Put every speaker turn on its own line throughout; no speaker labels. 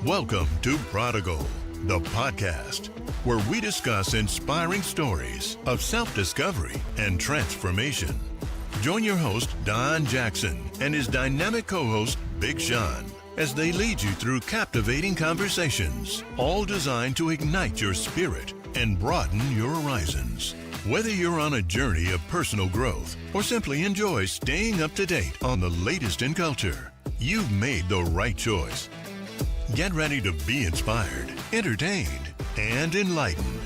Welcome to Prodigal, the podcast, where we discuss inspiring stories of self-discovery and transformation. Join your host, Don Jackson, and his dynamic co-host, Big Sean, as they lead you through captivating conversations, all designed to ignite your spirit and broaden your horizons. Whether you're on a journey of personal growth or simply enjoy staying up to date on the latest in culture, you've made the right choice. Get ready to be inspired, entertained, and enlightened.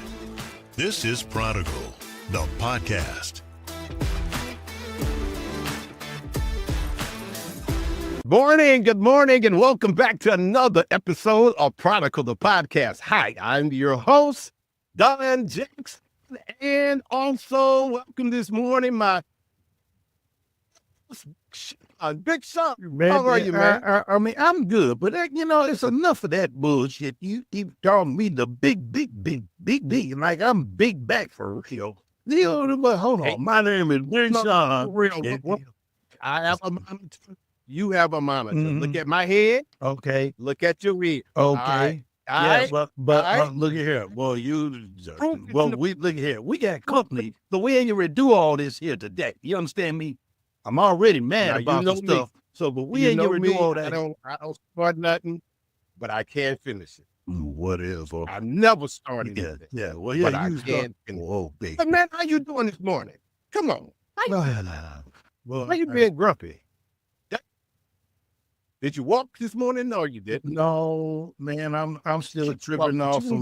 This is Prodigal, the podcast.
Good morning, and welcome back to another episode of Prodigal, the podcast. Hi, I'm your host, Don Jackson, and also welcome this morning, my Big Sean. How are you, man?
I mean, I'm good, but it's enough of that bullshit. You keep calling me the big, like I'm big back for real. But hold on, my name is Big Sean.
I have a monitor. You have a monitor. Look at my head.
Okay.
Look at your ear.
Okay. But look at here. Well, look at here. We got company, so we ain't gonna do all this here today. You understand me? I'm already mad about the stuff. So, but we ain't gonna do all that.
I don't start nothing, but I can't finish it.
Whatever.
I never started it.
Yeah. Well, yeah,
but I
you
can't
start.
finish it.
Whoa, big.
But man, how you doing this morning? Come on.
Well,
Why you being grumpy? Did you walk this morning? No, you didn't.
No, man, I'm still tripping off of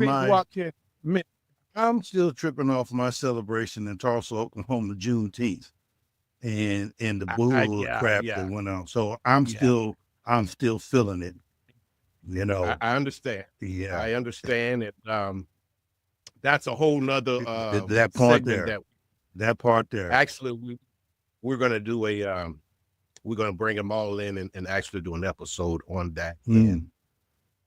my celebration in Tulsa, Oklahoma, Juneteenth, and the bull crap that went on. So I'm still feeling it.
I understand.
Yeah,
I understand it. That's a whole nother
that part there. That part there.
Actually, we're gonna do we're going to bring them all in and actually do an episode on that and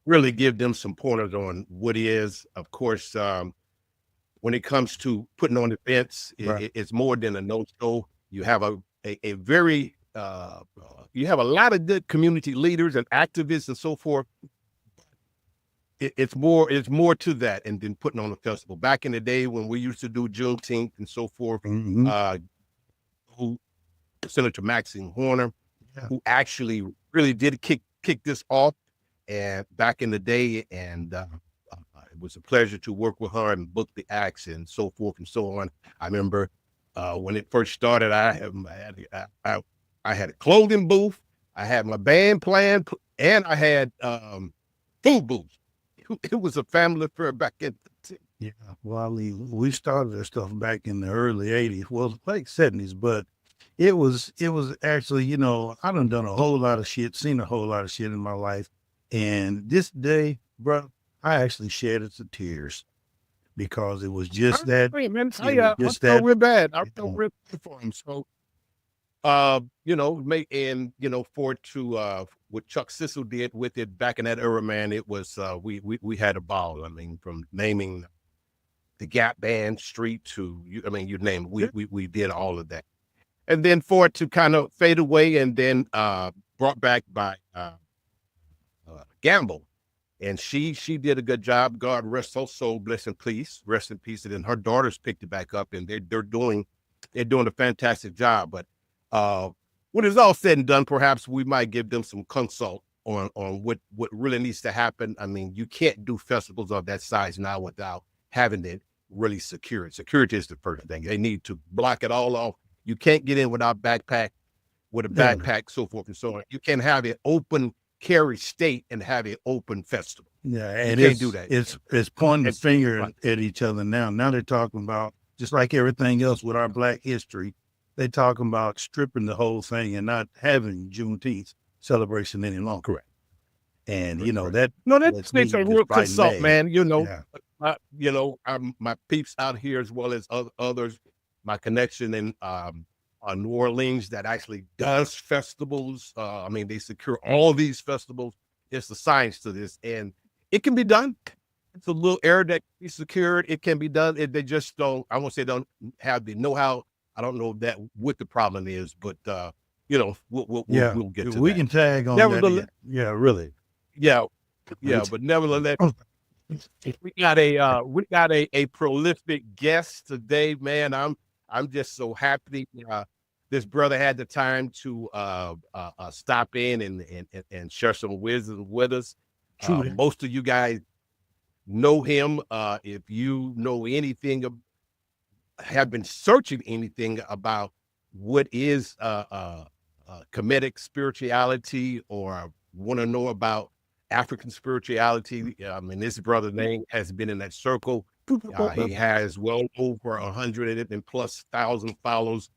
really give them some pointers on what is. Of course, when it comes to putting on events, it's more than a no-show. You have a very, you have a lot of good community leaders and activists and so forth. It's more to that and then putting on a festival. Back in the day when we used to do Juneteenth and so forth, Senator Maxine Horner, who actually really did kick this off, and back in the day, and it was a pleasure to work with her and book the acts and so forth and so on. I remember when it first started, I had a clothing booth, I had my band playing, and I had food booths. It was a family affair back in the day.
Yeah, well, I mean, we started that stuff back in the early 80s, well, like 70s, but it was actually, I done a whole lot of shit, seen a whole lot of shit in my life. And this day, bro, I actually shed it to tears because it was just that.
I felt real bad. I felt real bad for him. So, for it to, what Chuck Sissel did with it back in that era, man, it was, we had a ball. I mean, from naming the Gap Band Street to, you name it, we did all of that. And then for it to kind of fade away and then brought back by Gamble. And she did a good job. God rest her soul, rest in peace. And then her daughters picked it back up, and they're doing a fantastic job. But when it's all said and done, perhaps we might give them some consult on what really needs to happen. I mean, you can't do festivals of that size now without having it really secured. Security is the first thing. They need to block it all off. You can't get in without a backpack, so forth and so on. You can't have an open carry state and have an open festival.
Yeah, and
you can't do that.
It's pointing the finger at each other now. Now they're talking about, just like everything else with our Black history, they're talking about stripping the whole thing and not having Juneteenth celebration any longer.
Correct.
And
that makes a real consult, man. My peeps out here as well as others. My connection in New Orleans that actually does festivals. They secure all these festivals. It's the science to this, and it can be done. It's a little area that can be secured. It can be done. They just don't, I won't say don't have the know-how. I don't know what the problem is, but we'll get to that.
We can tag on that. Yeah, really.
Yeah. Yeah, but nevertheless, we got a prolific guest today, man. I'm just so happy. This brother had the time to stop in and share some wisdom with us.
Truly.
Most of you guys know him. If you know anything, have been searching anything about what is Kemetic spirituality, or want to know about African spirituality, this brother's name has been in that circle. He has well over 100 and plus thousand followers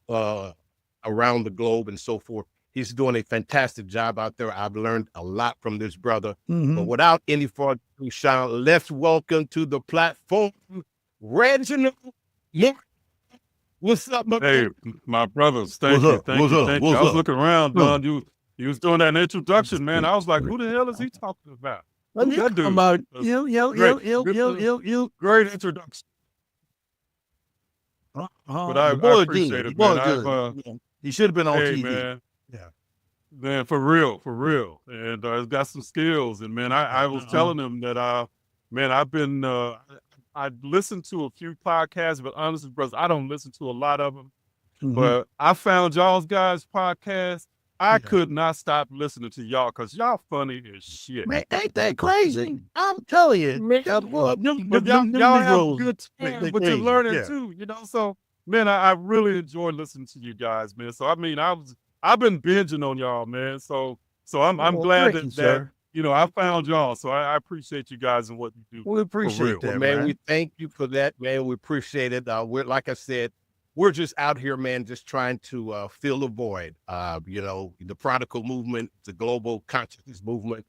around the globe and so forth. He's doing a fantastic job out there. I've learned a lot from this brother. But without any further ado, Sean, let's welcome to the platform Reginald. What's up, my
Hey, my brothers, thank you. Thank you. I was looking around, Don. You was doing that introduction, man. I was like, who the hell is he talking about? Who's that dude?
About you.
Great introduction. But I appreciate it, man.
He should have been on
Hey,
TV.
man.
Yeah.
Man, for real. And he's got some skills. And, man, I was telling him that, man, I've listened to a few podcasts, but honestly, brothers, I don't listen to a lot of them. But I found y'all's guys' podcast. I could not stop listening to y'all because y'all funny as shit.
Man, ain't that crazy? I'm telling you.
But y'all have good time, but you're learning too, So, man, I really enjoy listening to you guys, man. So, I've been binging on y'all, man. So I'm glad that I found y'all. So I appreciate you guys and what you do.
We appreciate that,
man. We thank you for that, man. We appreciate it. We're, like I said, we're just out here, man, just trying to fill a void. The Prodigal movement, the global consciousness movement.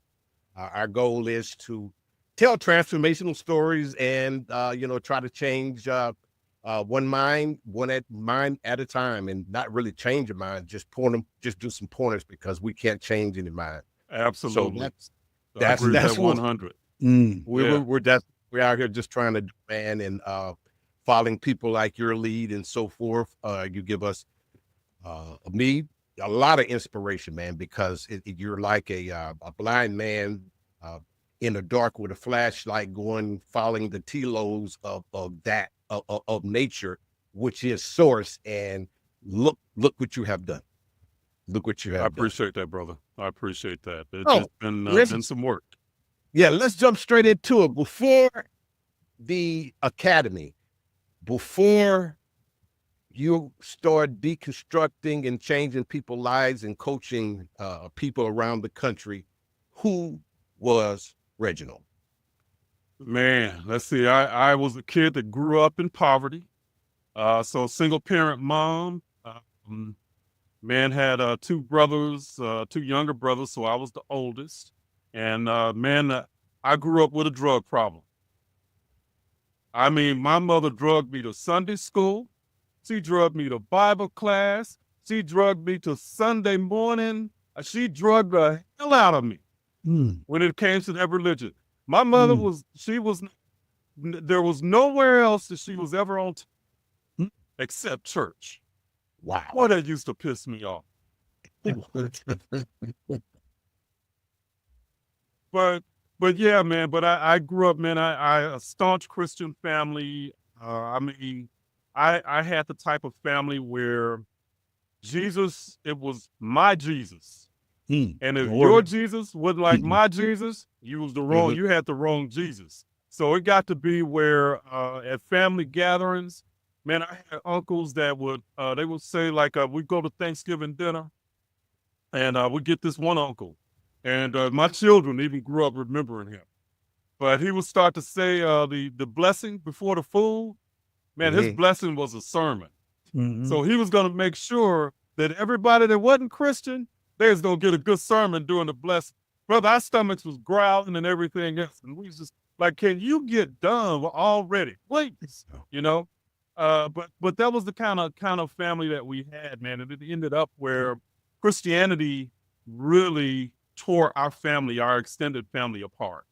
Our goal is to tell transformational stories and, try to change one mind at a time, and not really change your mind, just do some pointers, because we can't change any mind.
Absolutely.
So that's
100.
We're out here just trying to do, man, and following people like your lead and so forth. You give us me a lot of inspiration, man, because you're like a blind man in the dark with a flashlight, following the telos of nature, which is source. And look what you have done. Look what you have done.
I appreciate that, brother. I appreciate that. It's been some work.
Yeah, let's jump straight into it. Before the academy, before you start deconstructing and changing people's lives and coaching people around the country, who was Reginald?
Man, let's see. I was a kid that grew up in poverty. So single parent mom. Man had two brothers, two younger brothers, so I was the oldest. And I grew up with a drug problem. My mother drugged me to Sunday school. She drugged me to Bible class. She drugged me to Sunday morning. She drugged the hell out of me when it came to that religion. My mother there was nowhere else that she was ever on except church.
Wow.
Boy, that used to piss me off. But yeah, man, I grew up, man, I a staunch Christian family. I had the type of family where Jesus, it was my Jesus. And if your Jesus wasn't like my Jesus, you had the wrong Jesus. So it got to be where at family gatherings, man, I had uncles that they would say, like, we go to Thanksgiving dinner, and we get this one uncle. And my children even grew up remembering him. But he would start to say the blessing before the food. Man, his blessing was a sermon. So he was going to make sure that everybody that wasn't Christian, they was going to get a good sermon during the blessing. Brother, our stomachs was growling and everything else. And we was just like, can you get done already? Please, But that was the kind of family that we had, man. And it ended up where Christianity really tore our extended family apart,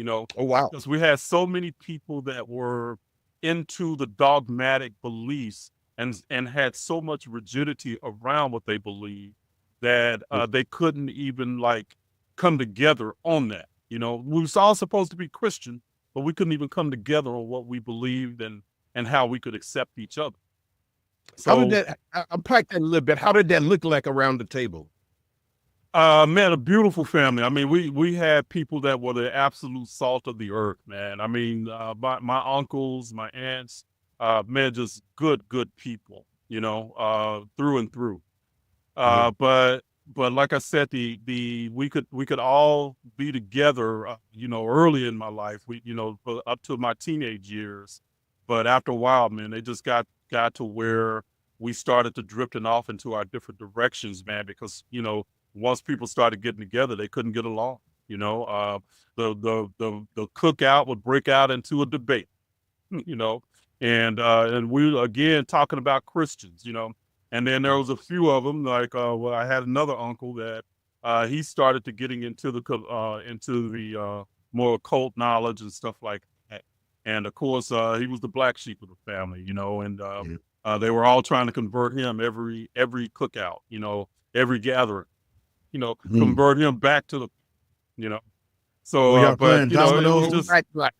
Oh, wow.
because we had so many people that were into the dogmatic beliefs and had so much rigidity around what they believed that they couldn't even come together on that. You know, we was all supposed to be Christian, but we couldn't even come together on what we believed and how we could accept each other.
How
So,
did that, unpack that a little bit. How did that look like around the table?
man, a beautiful family. I mean, we had people that were the absolute salt of the earth, man. I mean, my uncles, my aunts, man, just good people, you know, through and through. But like I said, we could all be together, you know, early in my life, up to my teenage years. But after a while, man, they just got to where we started to drifting off into our different directions, man, because, you know, once people started getting together, they couldn't get along. You know, the cookout would break out into a debate, you know, and we again talking about Christians, you know, and then there was a few of them like, well, I had another uncle that he started to getting into the more occult knowledge and stuff like that, and of course he was the black sheep of the family, you know, and they were all trying to convert him every cookout, you know, every gathering, you know, convert him back to the, you know. So,
Were y'all playing
but you know, it
dominoes?
was just
Right.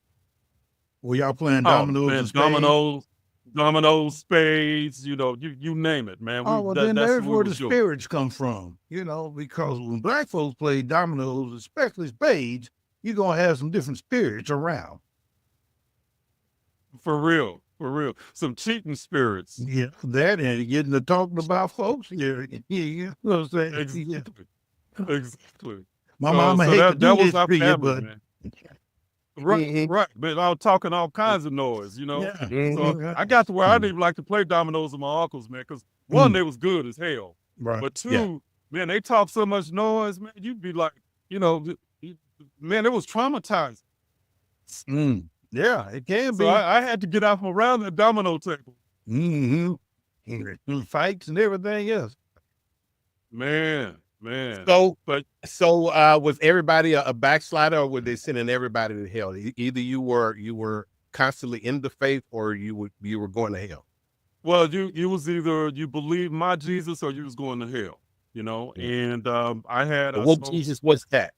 Were y'all playing
oh
dominoes
man,
and spades?
dominoes, spades, you know, you name it, man.
Oh, well, then
That's
there's
what we
where the
was doing.
spirits come from, you know, because when black folks play dominoes, especially spades, you're going to have some different spirits around.
For real. Some cheating spirits.
Yeah, that and getting to talking about folks. Yeah, you know what I'm saying? Yeah.
Exactly.
My mama
So
hate to
that
do
was
this
our
to you,
family,
but
man. Right. But I was talking all kinds of noise, you know.
yeah.
So I got to where I didn't even like to play dominoes with my uncles, man, because one, they was good as hell.
Right.
But two,
Yeah.
man, they talk so much noise, man, you'd be like, you know, man, it was traumatizing.
Yeah, it can
So
be.
I had to get out from around that domino table.
Fights and everything else.
Man.
So was everybody a backslider, or were they sending everybody to hell? Either you were constantly in the faith, or you were going to hell.
Well, you was either you believed my Jesus or you was going to hell, you know. And I had
What Jesus was that?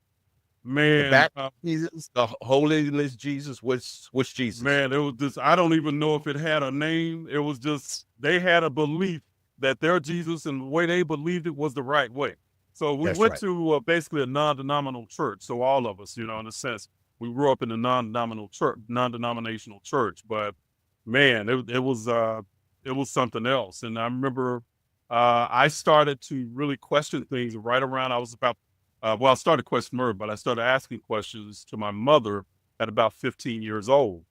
The
man,
back Jesus, the holiness Jesus, which Jesus?
man, it was just I don't even know if it had a name. It was just they had a belief that their Jesus and the way they believed it was the right way. So we
That's
went
right.
to basically a non-denominational church. So all of us, you know, in a sense, we grew up in a non-denominational church. But man, it was something else. And I remember I started to really question things right around I was about. Well, I started questioning her, but I started asking questions to my mother at about 15 years old.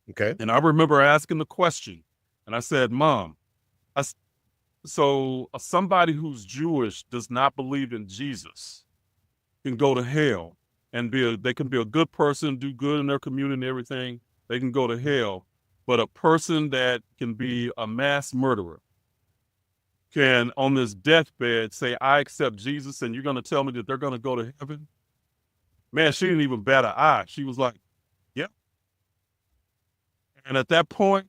Okay.
And I remember asking the question, and I said, "Mom, so somebody who's Jewish does not believe in Jesus can go to hell and they can be a good person, do good in their community and everything. They can go to hell, but a person that can be a mass murderer can, on this deathbed, say, I accept Jesus, and you're going to tell me that they're going to go to heaven?" Man, she didn't even bat an eye. She was like, yep. And at that point,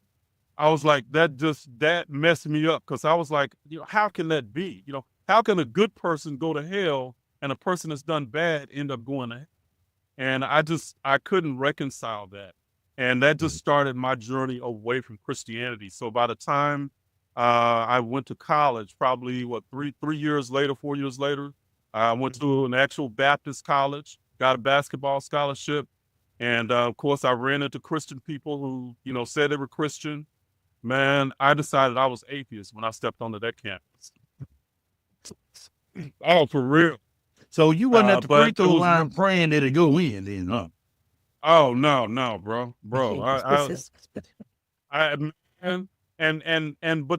I was like, that messed me up, because I was like, you know, how can that be? You know, how can a good person go to hell and a person that's done bad end up going to hell? And I couldn't reconcile that. And that just started my journey away from Christianity. So by the time I went to college, probably 3 years later, 4 years later, I went to an actual Baptist college, got a basketball scholarship. And of course, I ran into Christian people who, you know, said they were Christian. Man, I decided I was atheist when I stepped onto that campus. Oh, for real.
So you wasn't at the free
but
throw
it was
line praying that it go in then, huh?
Oh no, bro. But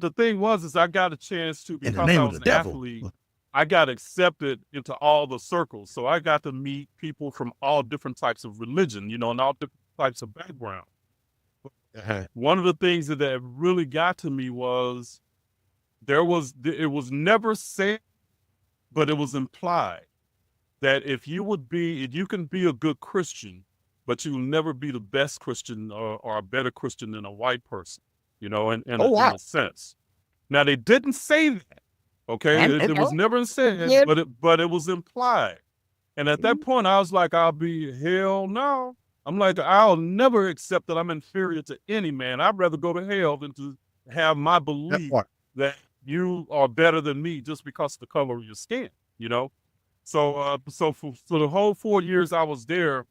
the thing was I got a chance to,
In the
because
name
I
of
was
the
an
devil.
athlete, I got accepted into all the circles. So I got to meet people from all different types of religion, you know, and all different types of background. One of the things that really got to me was it was never said, but it was implied that if you can be a good Christian, but you'll never be the best Christian or a better Christian than a white person, you know, in a sense. Now, they didn't say that, okay? It was never said, but it was implied. And at that point, I was like, I'll be, hell no. I'm like, I'll never accept that I'm inferior to any man. I'd rather go to hell than to have my
That
belief
part.
that you are better than me just because of the color of your skin, you know? So for the whole 4 years I was there,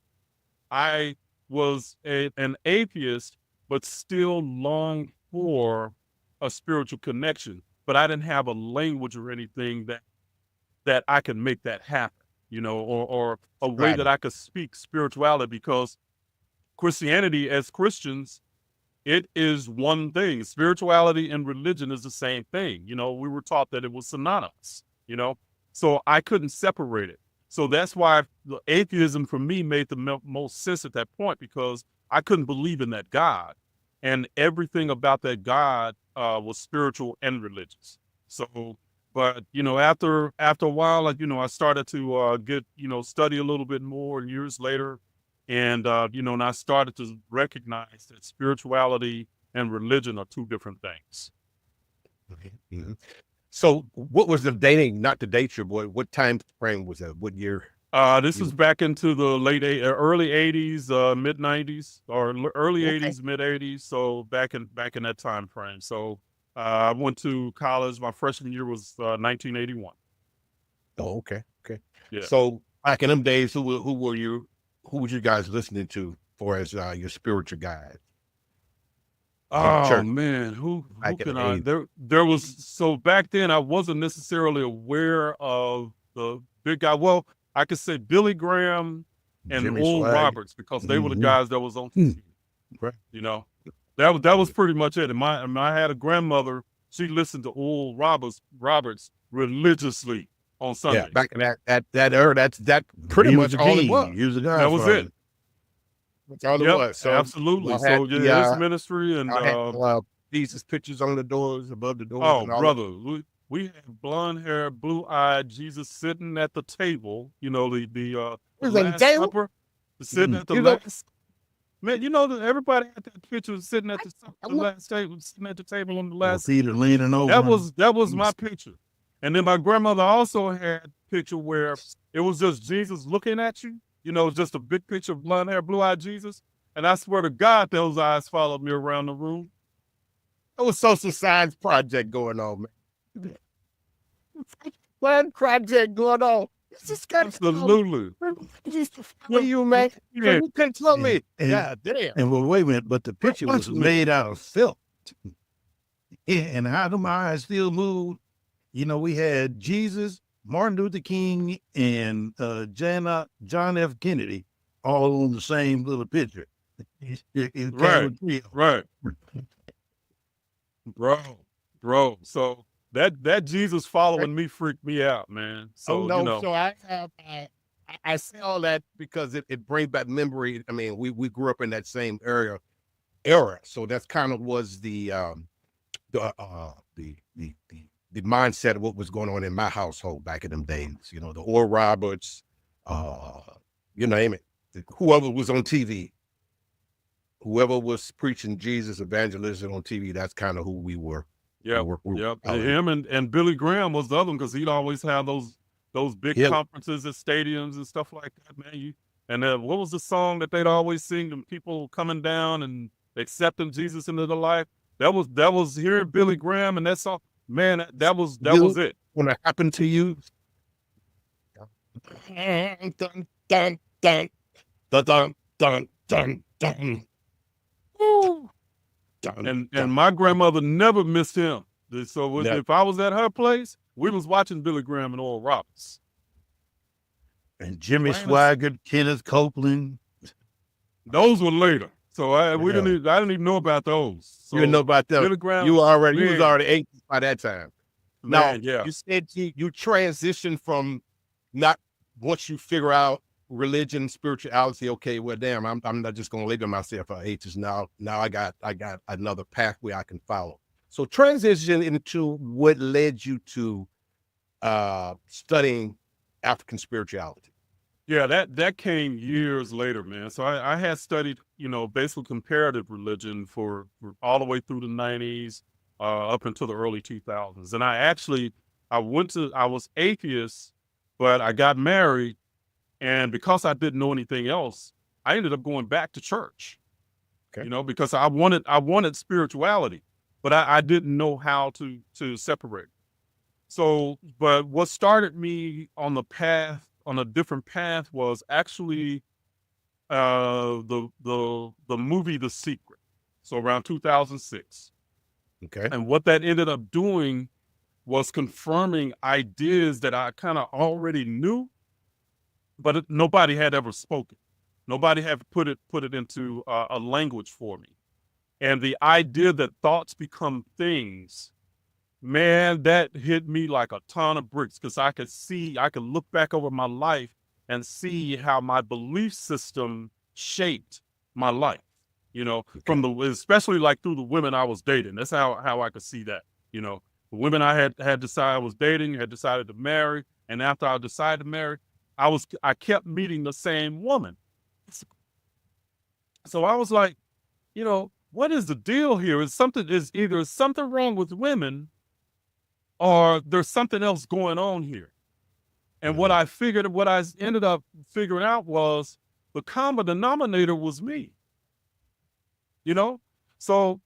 I was an atheist, but still longed for a spiritual connection. But I didn't have a language or anything that I could make that happen, you know, or a way
Right.
that I could speak spirituality, because Christianity, as Christians, it is one thing. Spirituality and religion is the same thing. You know, we were taught that it was synonymous, you know, so I couldn't separate it. So that's why the atheism for me made the most sense at that point, because I couldn't believe in that God. And everything about that God was spiritual and religious. So, but, you know, after a while, like, you know, I started to get, you know, study a little bit more years later. And, you know, and I started to recognize that spirituality and religion are two different things.
Mm-hmm. So what was the dating, not to date your boy, what time frame was that? What year?
This was back into the early 80s, mid 90s, or early 80s, mid 80s. So back in that time frame. So I went to college. My freshman year was 1981.
Oh, okay. Okay.
Yeah.
So back in them days, who was you guys listening to for as your spiritual guide?
Oh
church
man, who
back in
can
the
I?
80s?
There was, so back then I wasn't necessarily aware of the big guy. Well, I could say Billy Graham and
Jimmy
Oral
Swag.
Roberts, because they were the
Mhm.
guys that was on
Hmm.
TV.
Right.
You know, that was pretty much it. And I had a grandmother. She listened to Oral Roberts religiously on
Yeah,
Sundays.
back in that era, that pretty
He
much
the
all it
king.
was.
He was the
That was
godfather.
it.
That's all it
Yep,
was. So
absolutely.
y'all
So
had
yeah, his ministry and
y'all had Jesus pictures on the doors, above the doors,
oh,
and all
brother, we had blonde hair, blue-eyed Jesus sitting at the table. You know, the
Was that
Last
table?
Supper, sitting
Mhm.
at the
You know-
last. Man, you know that everybody had that picture sitting at the
look-
last table, sitting at the table on the
With
last.
Peter leaning over.
That was my picture. And then my grandmother also had a picture where it was just Jesus looking at you. You know, just a big picture of blonde hair, blue-eyed Jesus. And I swear to God, those eyes followed me around the room.
It was social science project going on, man. One project going on. It's just got
Absolutely.
for you, man.
Yeah.
You couldn't tell me.
And-
God damn.
And well, wait a minute, but the picture was
Punch me.
made out of felt. Yeah, and how them eyes still moved. You know, we had Jesus, Martin Luther King, and John F. Kennedy all on the same little picture. It came
Right.
with three of them.
Right. Bro. So that Jesus following me freaked me out, man. So,
Oh no!
you know,
So I say all that because it brings back memory. I mean, we grew up in that same era, so that's kind of was the mindset of what was going on in my household back in them days. You know, the Oral Roberts, you name it, whoever was on TV, whoever was preaching Jesus evangelism on TV. That's kind of who we were.
yeah,
we
yep.
following.
Him and Billy Graham was the other one, because he'd always have those big
Yeah.
conferences at stadiums and stuff like that, man. What was the song that they'd always sing? And people coming down and accepting Jesus into their life. That was hearing Billy Graham, and that song, man. That was it.
When it happened to you. Dun, dun, dun, dun, dun, dun, dun, dun. Ooh. Dun,
And my grandmother never missed him. So
Never.
if I was at her place, we was watching Billy Graham and Oral Roberts.
And Jimmy
Brandon-
Swaggart, Kenneth Copeland.
Those were later. So I
Yeah.
didn't even know about those. So
You didn't know about them.
Billy Graham.
You was
man,
already 8 by that time.
man,
Now,
yeah.
you said you transitioned from not once you figure out religion, spirituality. Okay, well, damn, I'm not just gonna label myself an atheist now. Now I got another pathway I can follow. So transition into what led you to studying African spirituality.
Yeah, that came years later, man. So I had studied, you know, basically comparative religion for all the way through the 90s, up until the early 2000s. And I was atheist, but I got married And because I didn't know anything else, I ended up going back to church,
Okay.
because I wanted spirituality, but I didn't know how to separate. So, but what started me on a different path, was actually the movie The Secret. So around 2006.
Okay.
And what that ended up doing was confirming ideas that I kind of already knew, but nobody had ever spoken. Nobody had put it into a language for me. And the idea that thoughts become things, man, that hit me like a ton of bricks, because I could look back over my life and see how my belief system shaped my life, from especially like through the women I was dating. That's how I could see that, the women I had decided I was dating, had decided to marry. And after I decided to marry, I kept meeting the same woman. So I was like, what is the deal here? Is either something wrong with women, or there's something else going on here. And what I ended up figuring out was the common denominator was me. So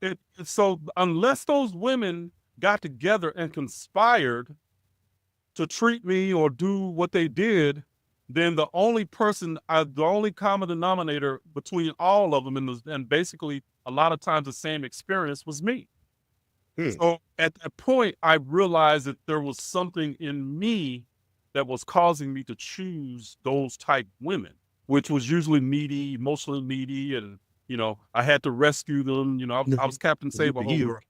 unless those women got together and conspired to treat me or do what they did, then the only common denominator between all of them, and basically a lot of times the same experience, was me. So at that point, I realized that there was something in me that was causing me to choose those type women, which was usually needy, emotionally needy, and I had to rescue them. I was Captain Save-A-Hole.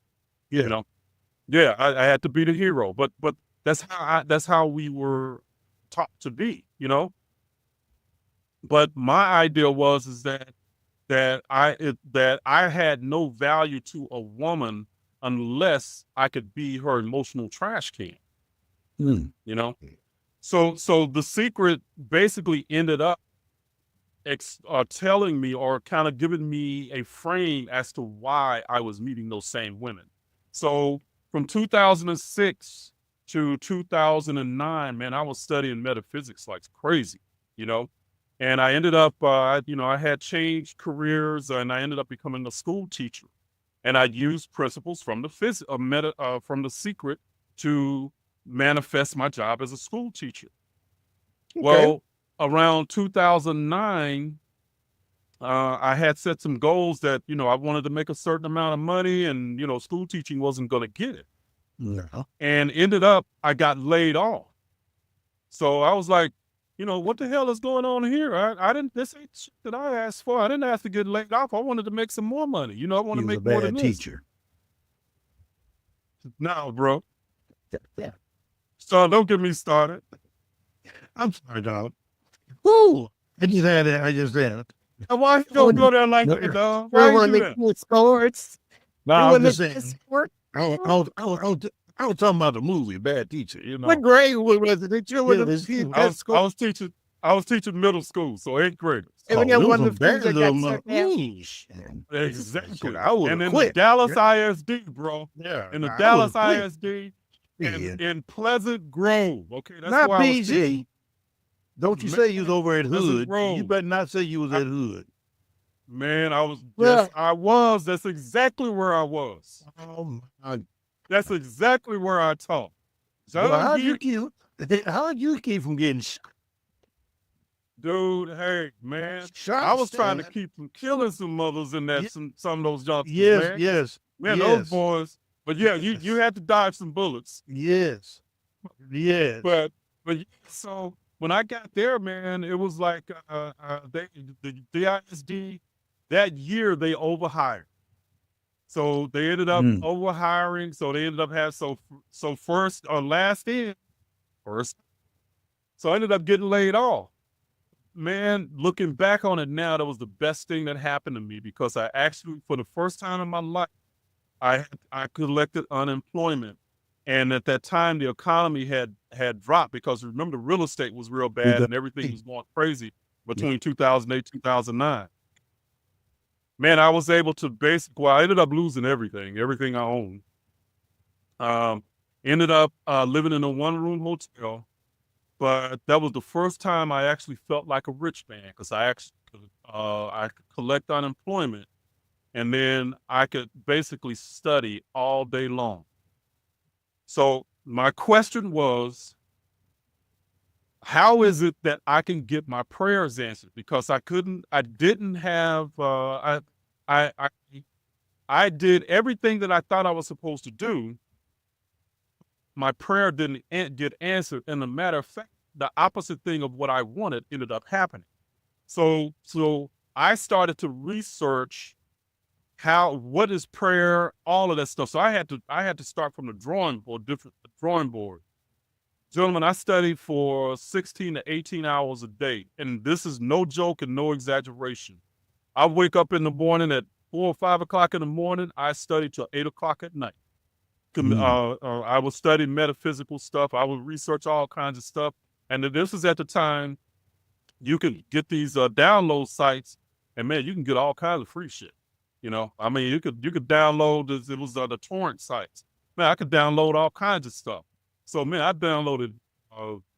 Yeah.
Yeah, I had to be the hero, but that's how we were taught to be. But my idea is that I had no value to a woman unless I could be her emotional trash can. So The Secret basically ended up telling me, or kind of giving me a frame as to why I was meeting those same women. So from 2006 to 2009, man, I was studying metaphysics like crazy, and I ended up, I had changed careers, and I ended up becoming a school teacher. And I used principles from from The Secret to manifest my job as a school teacher.
Okay.
Well, around 2009, I had set some goals that, I wanted to make a certain amount of money, and, school teaching wasn't going to get it.
No.
And ended up, I got laid off. So I was like, what the hell is going on here? This ain't shit that I asked for. I didn't ask to get laid off. I wanted to make some more money. I want to make more than this.
Teacher.
No, bro.
Yeah.
So don't get me started.
I'm sorry, dog. Woo! I just had it.
Why you gonna go there like that, dog? Why you do that?
Sports.
No, I'm just saying. I was talking about the movie, Bad Teacher.
What grade was it? You
I was teaching middle school, so 8th graders.
one of the schools that got shut down.
Exactly.
I would
And in
quit.
the Dallas ISD, bro.
Yeah.
In the
I
Dallas
would've
ISD,
quit.
in Pleasant Grove. Okay, that's
Not
where I was teaching.
PG. Don't you say you was over at
Pleasant
Hood.
Grove.
You better not say you was at Hood.
Man, I was.
Well-
Yes, I was. That's exactly where I was.
Oh my!
That's exactly where I taught. So
Well, how'd you keep from getting
dude, hey man,
shot?
I was trying to keep from killing some mothers in that some of those youngsters.
Yes,
man.
yes,
Man,
yes.
those boys. But yeah, you had to dodge some bullets.
yes, yes.
But so when I got there, man, it was like the ISD that year they overhired. So they ended up overhiring. So they ended up having so first or last in first. So I ended up getting laid off. Man, looking back on it now, that was the best thing that happened to me, because I actually, for the first time in my life, I collected unemployment. And at that time, the economy had dropped, because remember, real estate was real bad and everything was going crazy between 2008, 2009. Man, I was able to I ended up losing everything I owned. Ended up living in a one-room hotel. but that was the first time I actually felt like a rich man, because I could collect unemployment, and then I could basically study all day long. So my question was, how is it that I can get my prayers answered? Because I didn't have, I, I, I did everything that I thought I was supposed to do. My prayer didn't get answered. And a matter of fact, the opposite thing of what I wanted ended up happening. So I started to research what is prayer, all of that stuff. So I had to start from the drawing board. Gentlemen, I studied for 16 to 18 hours a day. And this is no joke and no exaggeration. I wake up in the morning at 4 or 5 o'clock in the morning. I study till 8 o'clock at night. I would study metaphysical stuff. I would research all kinds of stuff. And this was at the time you could get these download sites, and man, you can get all kinds of free shit. I mean, you could download this. It was the torrent sites. Man, I could download all kinds of stuff. So man, I downloaded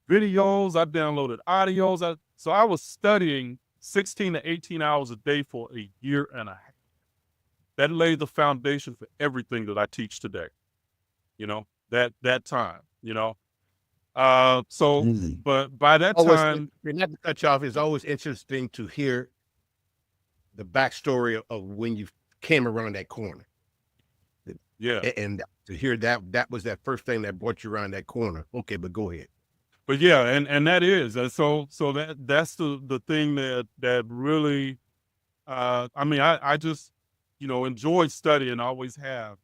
videos. I downloaded audios. So I was studying 16 to 18 hours a day for a year and a half. That laid the foundation for everything that I teach today. That time. But by that time,
not to cut you off, it's always interesting to hear the backstory of when you came around that corner.
Yeah.
And to hear that was that first thing that brought you around that corner. Okay, but go ahead.
But yeah, and that is, so that's the thing that really, I mean, I just, enjoyed studying, always have.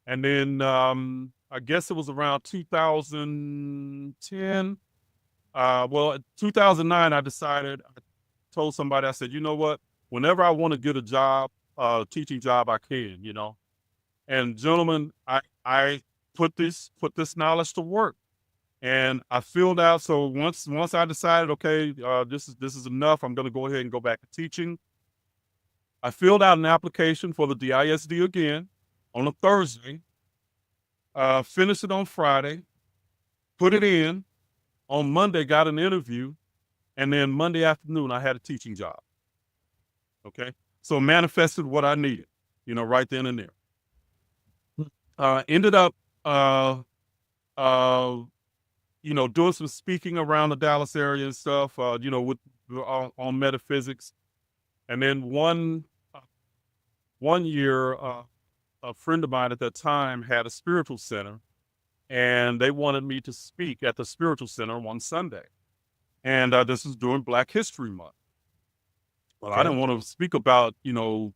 And then, I guess it was around 2010. 2009, I told somebody, I said, you know what? Whenever I want to get a job, teaching job, I can, And gentlemen, I put this knowledge to work, and I filled out. So once I decided, okay, this is enough, I'm going to go ahead and go back to teaching. I filled out an application for the DISD again on a Thursday. Finished it on Friday, put it in. On Monday, got an interview, and then Monday afternoon, I had a teaching job. Okay, so manifested what I needed, right then and there. Ended up, doing some speaking around the Dallas area and stuff, on metaphysics. And then one year, a friend of mine at that time had a spiritual center, and they wanted me to speak at the spiritual center one Sunday. And this was during Black History Month. Well, I didn't want to speak about, the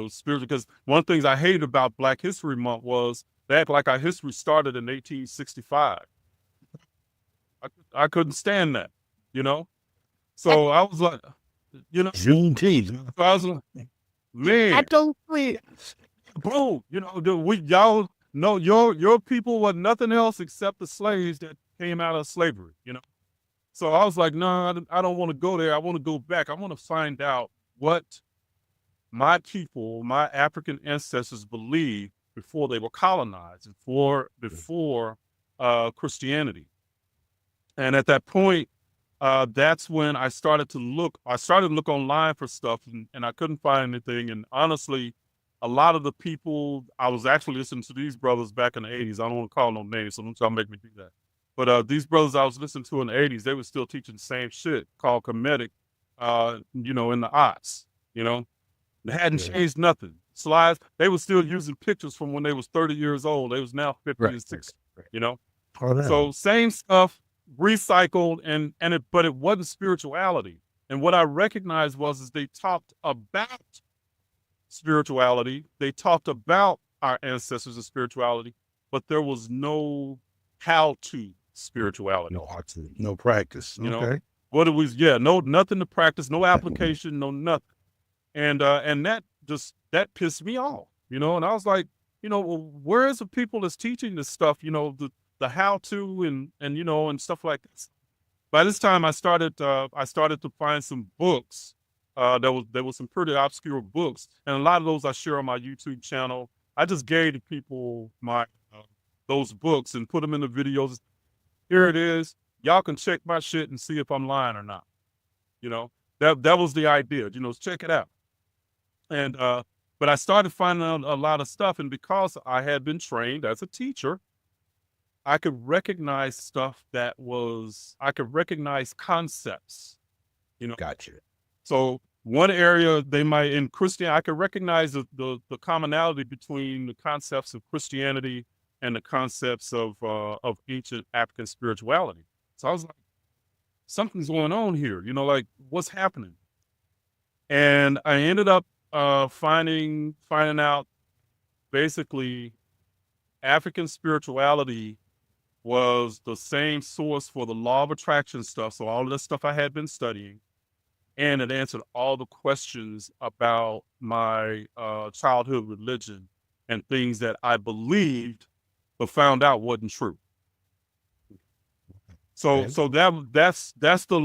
spiritual, because one of the things I hated about Black History Month was they act like our history started in 1865. I couldn't stand that, So I was like,
Juneteenth.
So I was like, man,
I don't believe.
bro, y'all know your people were nothing else except the slaves that came out of slavery, So I was like, no, I don't want to go there. I want to go back. I want to find out what my people, my African ancestors believed before they were colonized, before Christianity. And at that point, that's when I started to look. I started to look online for stuff, and I couldn't find anything. And honestly, a lot of the people, I was actually listening to these brothers back in the 80s. I don't want to call no names, so don't try to make me do that. But these brothers I was listening to in the 80s, they were still teaching the same shit called Kemetic, in the aughts, They hadn't changed nothing. Slides, they were still using pictures from when they was 30 years old. They was now 50 and 60, So same stuff, recycled, but it wasn't spirituality. And what I recognized was they talked about spirituality. They talked about our ancestors and spirituality, but there was no how-to spirituality.
No how-to, no practice. Okay.
What it was, nothing to practice, no application, no nothing. And that pissed me off, and I was like, where is the people that's teaching this stuff, the how-to and stuff like this. By this time I started to find some books. There was some pretty obscure books, and a lot of those I share on my YouTube channel. I just gave the people my those books and put them in the videos. Here it is. y'all can check my shit and see if I'm lying or not. You know, that was the idea, you know, check it out. And, but I started finding out a lot of stuff. And because I had been trained as a teacher, I could recognize stuff I could recognize concepts, you know.
Gotcha.
So one area in Christianity, I could recognize the commonality between the concepts of Christianity and the concepts of ancient African spirituality. So I was like, something's going on here, you know, like what's happening? And I ended up finding out basically African spirituality was the same source for the law of attraction stuff. So all of the stuff I had been studying, and it answered all the questions about my childhood religion and things that I believed but found out wasn't true. So that's the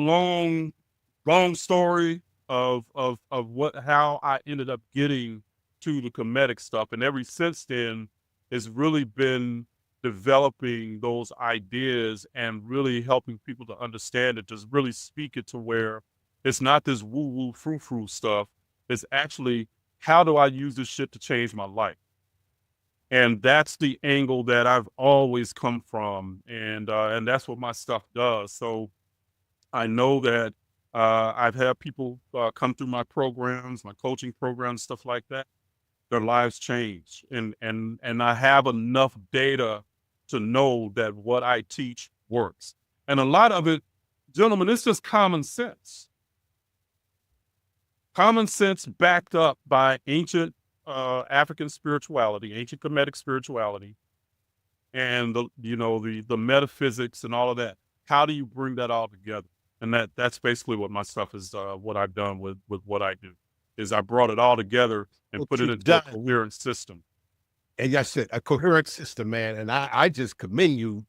long story of how I ended up getting to the Kemetic stuff. And ever since then, it's really been developing those ideas and really helping people to understand it, just really speak it to where it's not this woo-woo frou-frou stuff. It's actually, how do I use this shit to change my life? And that's the angle that I've always come from. And that's what my stuff does. So I know that I've had people come through my programs, my coaching programs, stuff like that. Their lives change. And I have enough data to know that what I teach works. And a lot of it, gentlemen, it's just common sense. Common sense backed up by ancient African spirituality, ancient Kemetic spirituality, and the metaphysics and all of that. How do you bring that all together? And that's basically what my stuff is. What I've done with what I do is I brought it all together and put it into a coherent system.
And I said, a coherent system, man. And I just commend you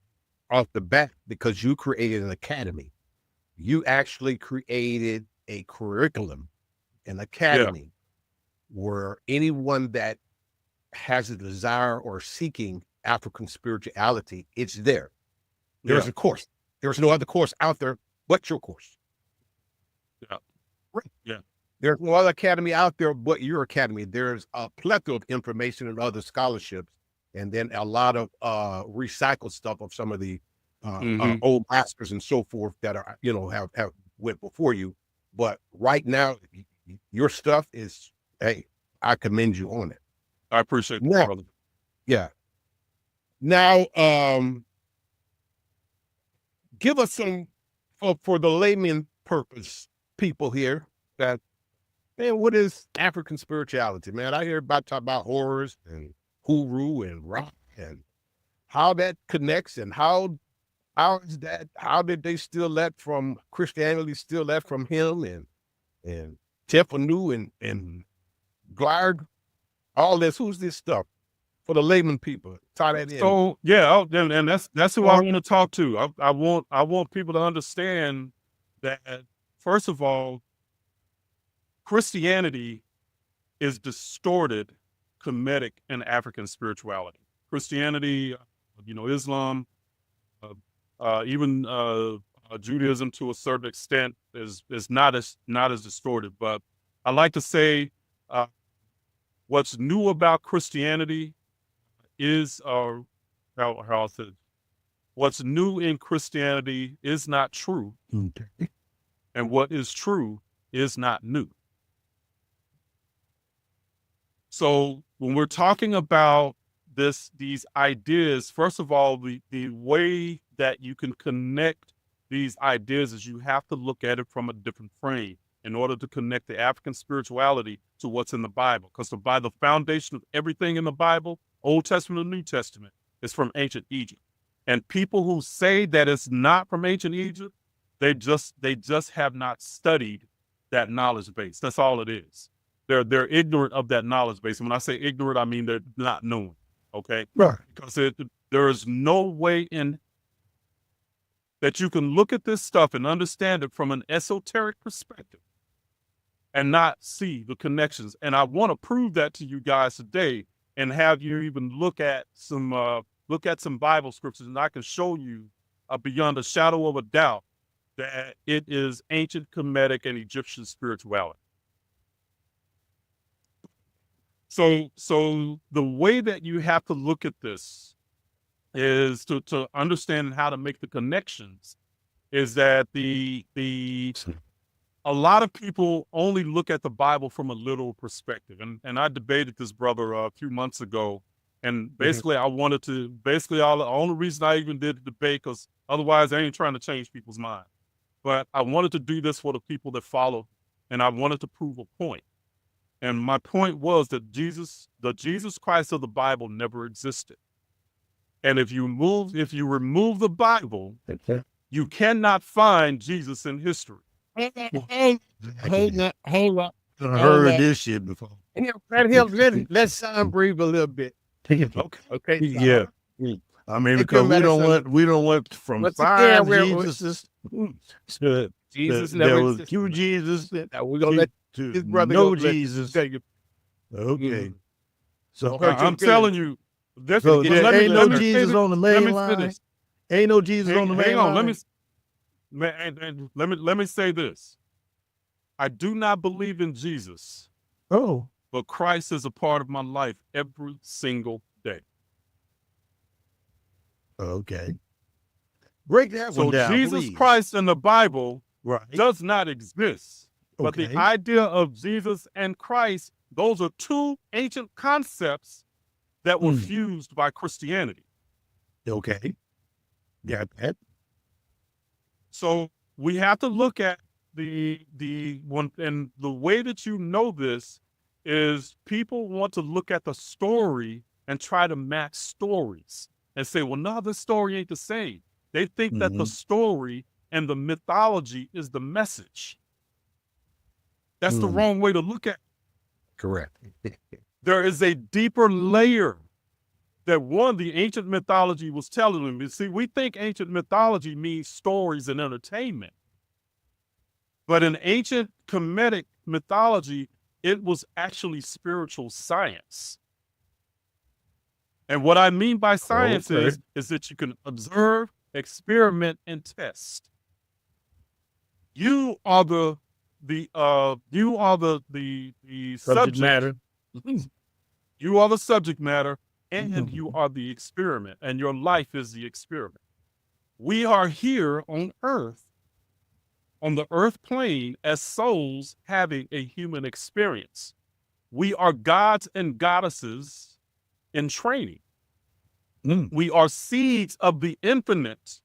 off the bat because you created an academy. You actually created a curriculum, an academy, where anyone that has a desire or seeking African spirituality, it's there. There's a course. There's no other course out there but your course.
Yeah.
Right.
Yeah.
There's no other academy out there but your academy. There's a plethora of information and other scholarships, and then a lot of recycled stuff of some of the old masters and so forth that are, have went before you. But right now, your stuff is, hey, I commend you on it.
I appreciate that, brother.
Yeah. Now, give us some, for the layman purpose people here, that, man, what is African spirituality, man? I hear talk about horrors and hooroo and rock and how that connects and how is that, how did they steal that from Christianity, steal that from him and Tefanu and Glard, all this, who's this stuff? For the layman people, tie that in.
So and that's who I want to talk to. I want people to understand that, first of all, Christianity is distorted Kemetic and African spirituality. Christianity, Islam, even Judaism to a certain extent is not as distorted. But I like to say what's new about Christianity is what's new in Christianity is not true, and what is true is not new. So when we're talking about these ideas, first of all, the way that you can connect these ideas is you have to look at it from a different frame in order to connect the African spirituality to what's in the Bible. Because the foundation of everything in the Bible, Old Testament and New Testament, is from ancient Egypt. And people who say that it's not from ancient Egypt, they just have not studied that knowledge base. That's all it is. They're ignorant of that knowledge base. And when I say ignorant, I mean they're not knowing. Okay?
Right.
Because there is no way in that you can look at this stuff and understand it from an esoteric perspective and not see the connections. And I want to prove that to you guys today and have you even look at some Bible scriptures, and I can show you beyond a shadow of a doubt that it is ancient Kemetic and Egyptian spirituality. So the way that you have to look at this is to understand how to make the connections is that a lot of people only look at the Bible from a literal perspective. And I debated this brother a few months ago. And basically the only reason I even did the debate, because otherwise I ain't trying to change people's mind. But I wanted to do this for the people that follow, and I wanted to prove a point. And my point was that the Jesus Christ of the Bible never existed. And if you remove the Bible, you cannot find Jesus in history.
Hold on.
I heard this shit before.
Let Sean breathe a little bit. Okay.
Yeah. I mean, because we don't want from five Jesuses to
Jesus
there
never
was
existed.
two Jesus
Now we're gonna let
to
his brother
no
go.
Jesus. Okay. So
I'm telling you, this
so
is,
there ain't no Jesus on the
let
main
me
line.
finish.
Ain't no Jesus on the main
Hang on,
line.
let me say this. I do not believe in Jesus,
Oh,
but Christ is a part of my life every single day.
okay. Break that
So
one down,
Jesus
please.
Christ in the Bible
Right.
does not exist. But
Okay.
the idea of Jesus and Christ, those are two ancient concepts that were fused by Christianity.
Okay. Got that.
So we have to look at the one, and the way that you know this is people want to look at the story and try to match stories and say, well, no, this story ain't the same. They think that the story and the mythology is the message. That's the wrong way to look at it.
Correct.
There is a deeper layer that the ancient mythology was telling them. You see, we think ancient mythology means stories and entertainment. But in ancient Kemetic mythology, it was actually spiritual science. And what I mean by science is that you can observe, experiment, and test. You are the subject
matter.
You are the subject matter, and you are the experiment, and your life is the experiment. We are here on earth, on the earth plane, as souls having a human experience. We are gods and goddesses in training. We are seeds of the infinite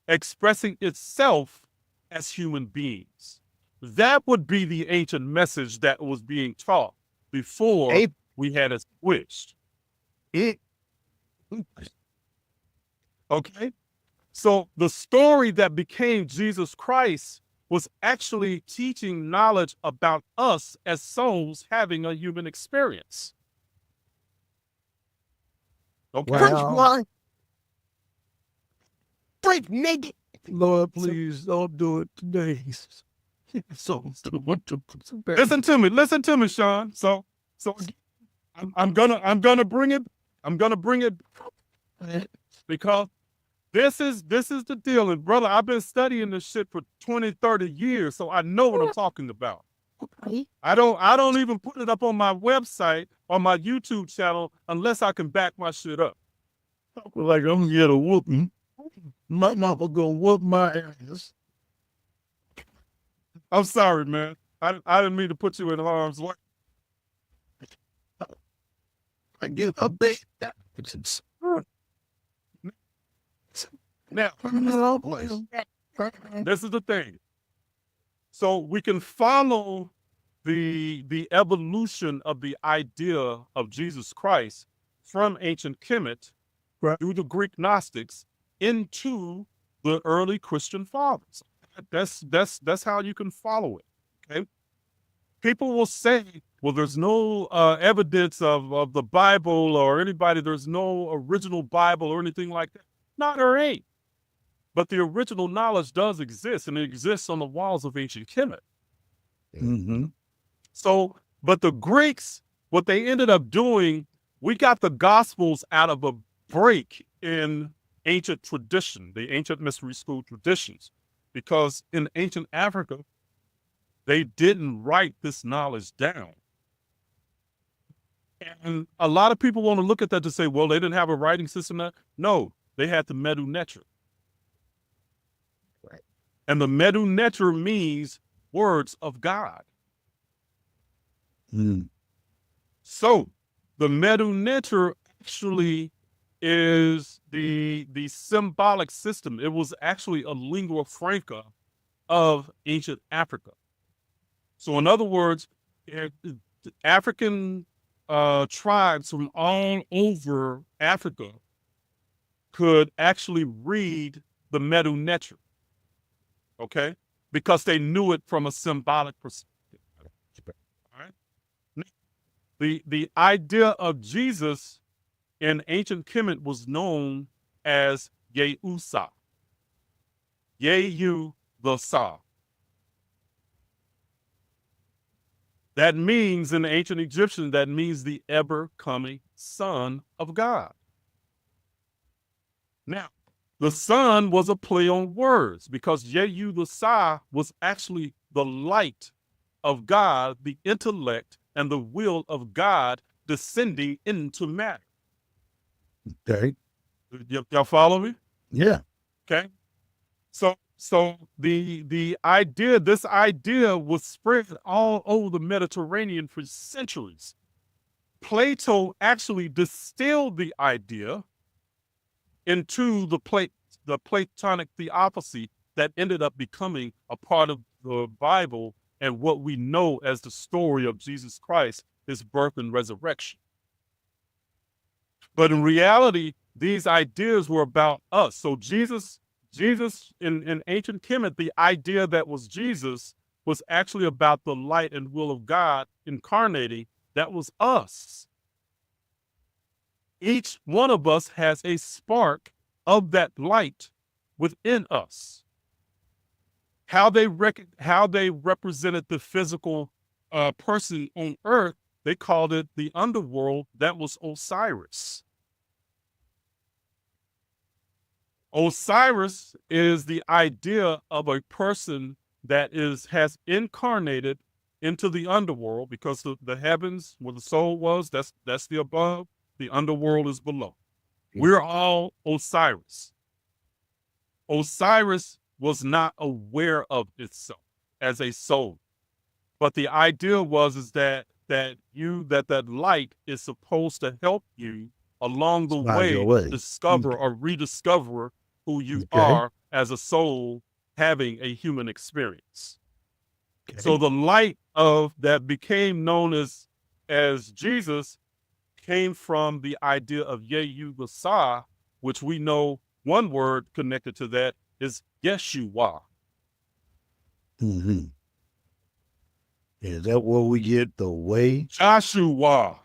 expressing itself as human beings. That would be the ancient message that was being taught before we had it switched. Okay? So the story that became Jesus Christ was actually teaching knowledge about us as souls having a human experience. Okay?
Well, break naked.
Lord, please don't do it today. So
Listen to me, Sean. So I'm gonna bring it because this is the deal. And brother, I've been studying this shit for 20, 30 years, so I know what I'm talking about. I don't even put it up on my website or my YouTube channel unless I can back my shit up.
like I'm gonna get a whooping. My mama gonna whoop my ass.
I'm sorry, man. I didn't mean to put you in harm's way.
I get a big
Now, this is the thing. So we can follow the evolution of the idea of Jesus Christ from ancient Kemet through the Greek Gnostics into the early Christian fathers. That's how you can follow it. Okay. People will say, well, there's no evidence of the Bible or anybody. There's no original Bible or anything like that. No, there ain't. But the original knowledge does exist, and it exists on the walls of ancient Kemet. So, but the Greeks, what they ended up doing, we got the Gospels out of a break in ancient tradition, the ancient mystery school traditions, because in ancient Africa, they didn't write this knowledge down. And a lot of people want to look at that to say, well, they didn't have a writing system. No, they had the Medu Neter.
Right.
And the Medu Neter means words of God.
Mm.
So the Medu Neter actually is the symbolic system. It was actually a lingua franca of ancient Africa. So in other words, African tribes from all over Africa could actually read the Medu Neter, okay? Because they knew it from a symbolic perspective. All right? The idea of Jesus in ancient Kemet was known as Yeusa. Yehu the Sa. That means, in the ancient Egyptian, that means the ever-coming Son of God. Now, the Son was a play on words because Yehu the Sa was actually the light of God, the intellect and the will of God descending into matter.
Okay.
Y'all follow me?
Yeah.
Okay. So the idea, this idea was spread all over the Mediterranean for centuries. Plato actually distilled the idea into the Platonic theosophy that ended up becoming a part of the Bible and what we know as the story of Jesus Christ, his birth and resurrection. But in reality, these ideas were about us. So Jesus in ancient Kemet, the idea that was Jesus was actually about the light and will of God incarnating. That was us. Each one of us has a spark of that light within us. How they represented the physical person on earth, they called it the underworld. That was Osiris. Osiris is the idea of a person that has incarnated into the underworld, because the heavens where the soul was, that's the above, the underworld is below. We're all Osiris. Osiris was not aware of itself as a soul, but the idea was that light is supposed to help you along the way discover or rediscover who you are as a soul having a human experience. Okay. So the light of that became known as Jesus came from the idea of Yehu the Sa, which we know one word connected to that is Yeshua.
Mm-hmm. Is that where we get the way?
Joshua.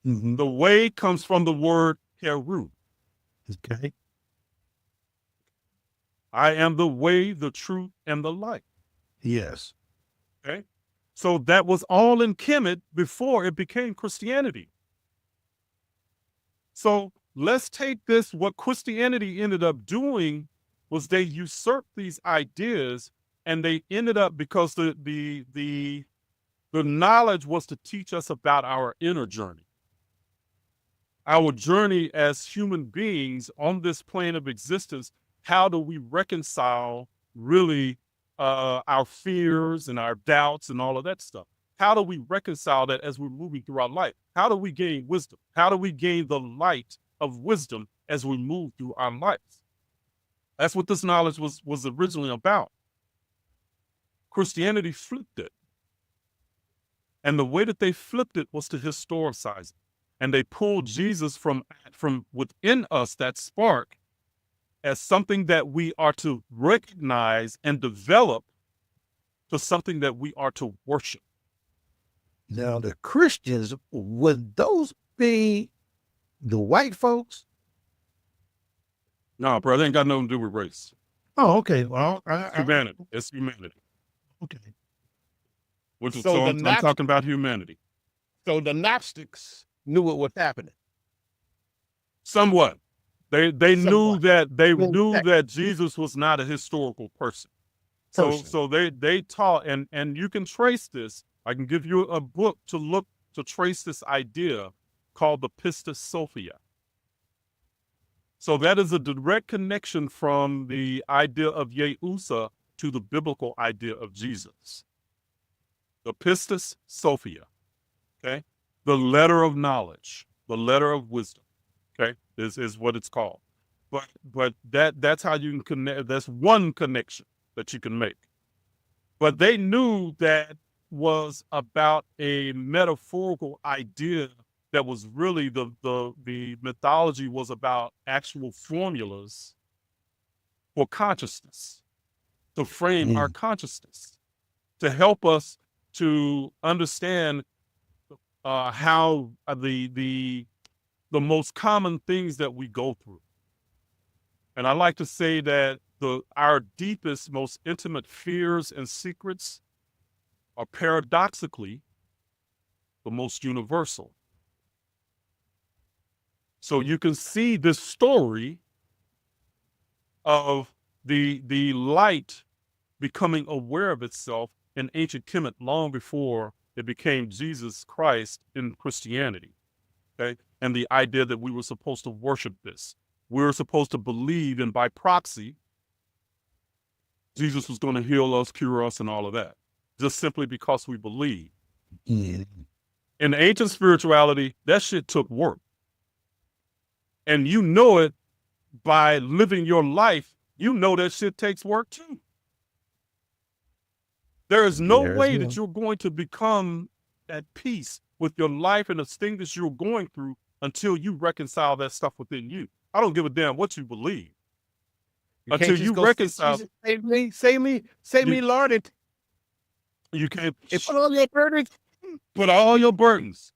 Mm-hmm.
The way comes from the word Heru.
Okay.
I am the way, the truth, and the light.
Yes.
Okay. So that was all in Kemet before it became Christianity. So let's take this. What Christianity ended up doing was they usurped these ideas, and they ended up, because the knowledge was to teach us about our inner journey. Our journey as human beings on this plane of existence. How do we reconcile really our fears and our doubts and all of that stuff? How do we reconcile that as we're moving through our life? How do we gain wisdom? How do we gain the light of wisdom as we move through our lives? That's what this knowledge was originally about. Christianity flipped it. And the way that they flipped it was to historicize it. And they pulled Jesus from within us, that spark, as something that we are to recognize and develop, to something that we are to worship.
Now, the Christians, would those be the white folks?
No, bro, they ain't got nothing to do with race.
Oh, okay. Well,
humanity. It's humanity.
Okay.
I'm talking about humanity.
So the Gnostics knew what was happening.
Somewhat. They knew
Somewhat.
that Jesus was not a historical person. So they taught, and you can trace this. I can give you a book to trace this idea called the Pistis Sophia. So that is a direct connection from the idea of Yehusa to the biblical idea of Jesus. The Pistis Sophia, okay? The letter of knowledge, the letter of wisdom, okay, is what it's called. But that's how you can connect. That's one connection that you can make. But they knew that was about a metaphorical idea that was really the mythology was about actual formulas for consciousness, to frame our consciousness, to help us to understand how the most common things that we go through. And I like to say that our deepest, most intimate fears and secrets are paradoxically the most universal. So you can see this story of the light becoming aware of itself in ancient Kemet long before it became Jesus Christ in Christianity. Okay, and the idea that we were supposed to worship this, we were supposed to believe, and by proxy, Jesus was going to heal us, cure us, and all of that, just simply because we believe. In ancient spirituality, that shit took work. And you know it by living your life. You know that shit takes work too. There is no way that you're going to become at peace with your life and the thing that you're going through until you reconcile that stuff within you. I don't give a damn what you believe. Until you reconcile.
Save me, Lord. And
you can't
put all your burdens.
Put all your burdens.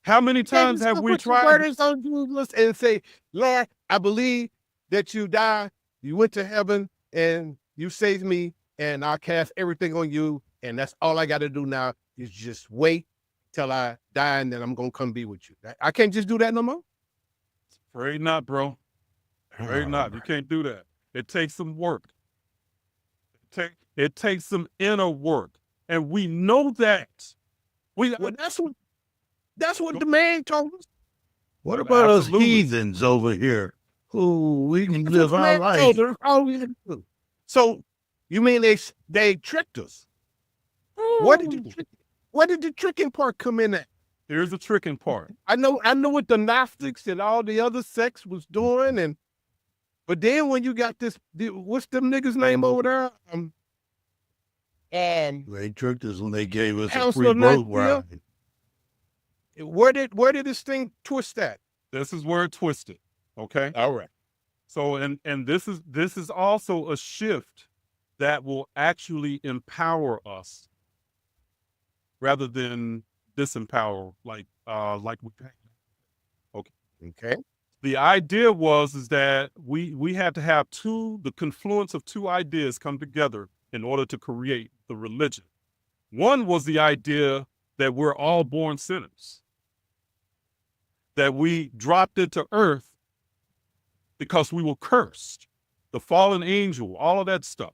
How many times have we tried?
Burdens on you and say, Lord, I believe that you died, you went to heaven, and you saved me, and I cast everything on you, and that's all I got to do now is just wait till I die, and then I'm gonna come be with you. I can't just do that no more.
Afraid not, bro. Afraid not. You can't do that. It takes some work. It takes some inner work, and we know that.
That's what the man told us.
What about us heathens over here who we can live our life?
So you mean they tricked us? Where did the tricking part come in at?
Here's the tricking part.
I know what the Gnostics and all the other sects was doing, but then when you got this, what's them niggas' name over there?
They tricked us when they gave us a free boat ride.
Where did this thing twist at?
This is where it twisted. Okay.
All right.
So and this is also a shift that will actually empower us rather than disempower like we had. Okay.
Okay.
The idea is that we had to have the confluence of two ideas come together in order to create the religion. One was the idea that we're all born sinners, that we dropped into earth because we were cursed, the fallen angel, all of that stuff.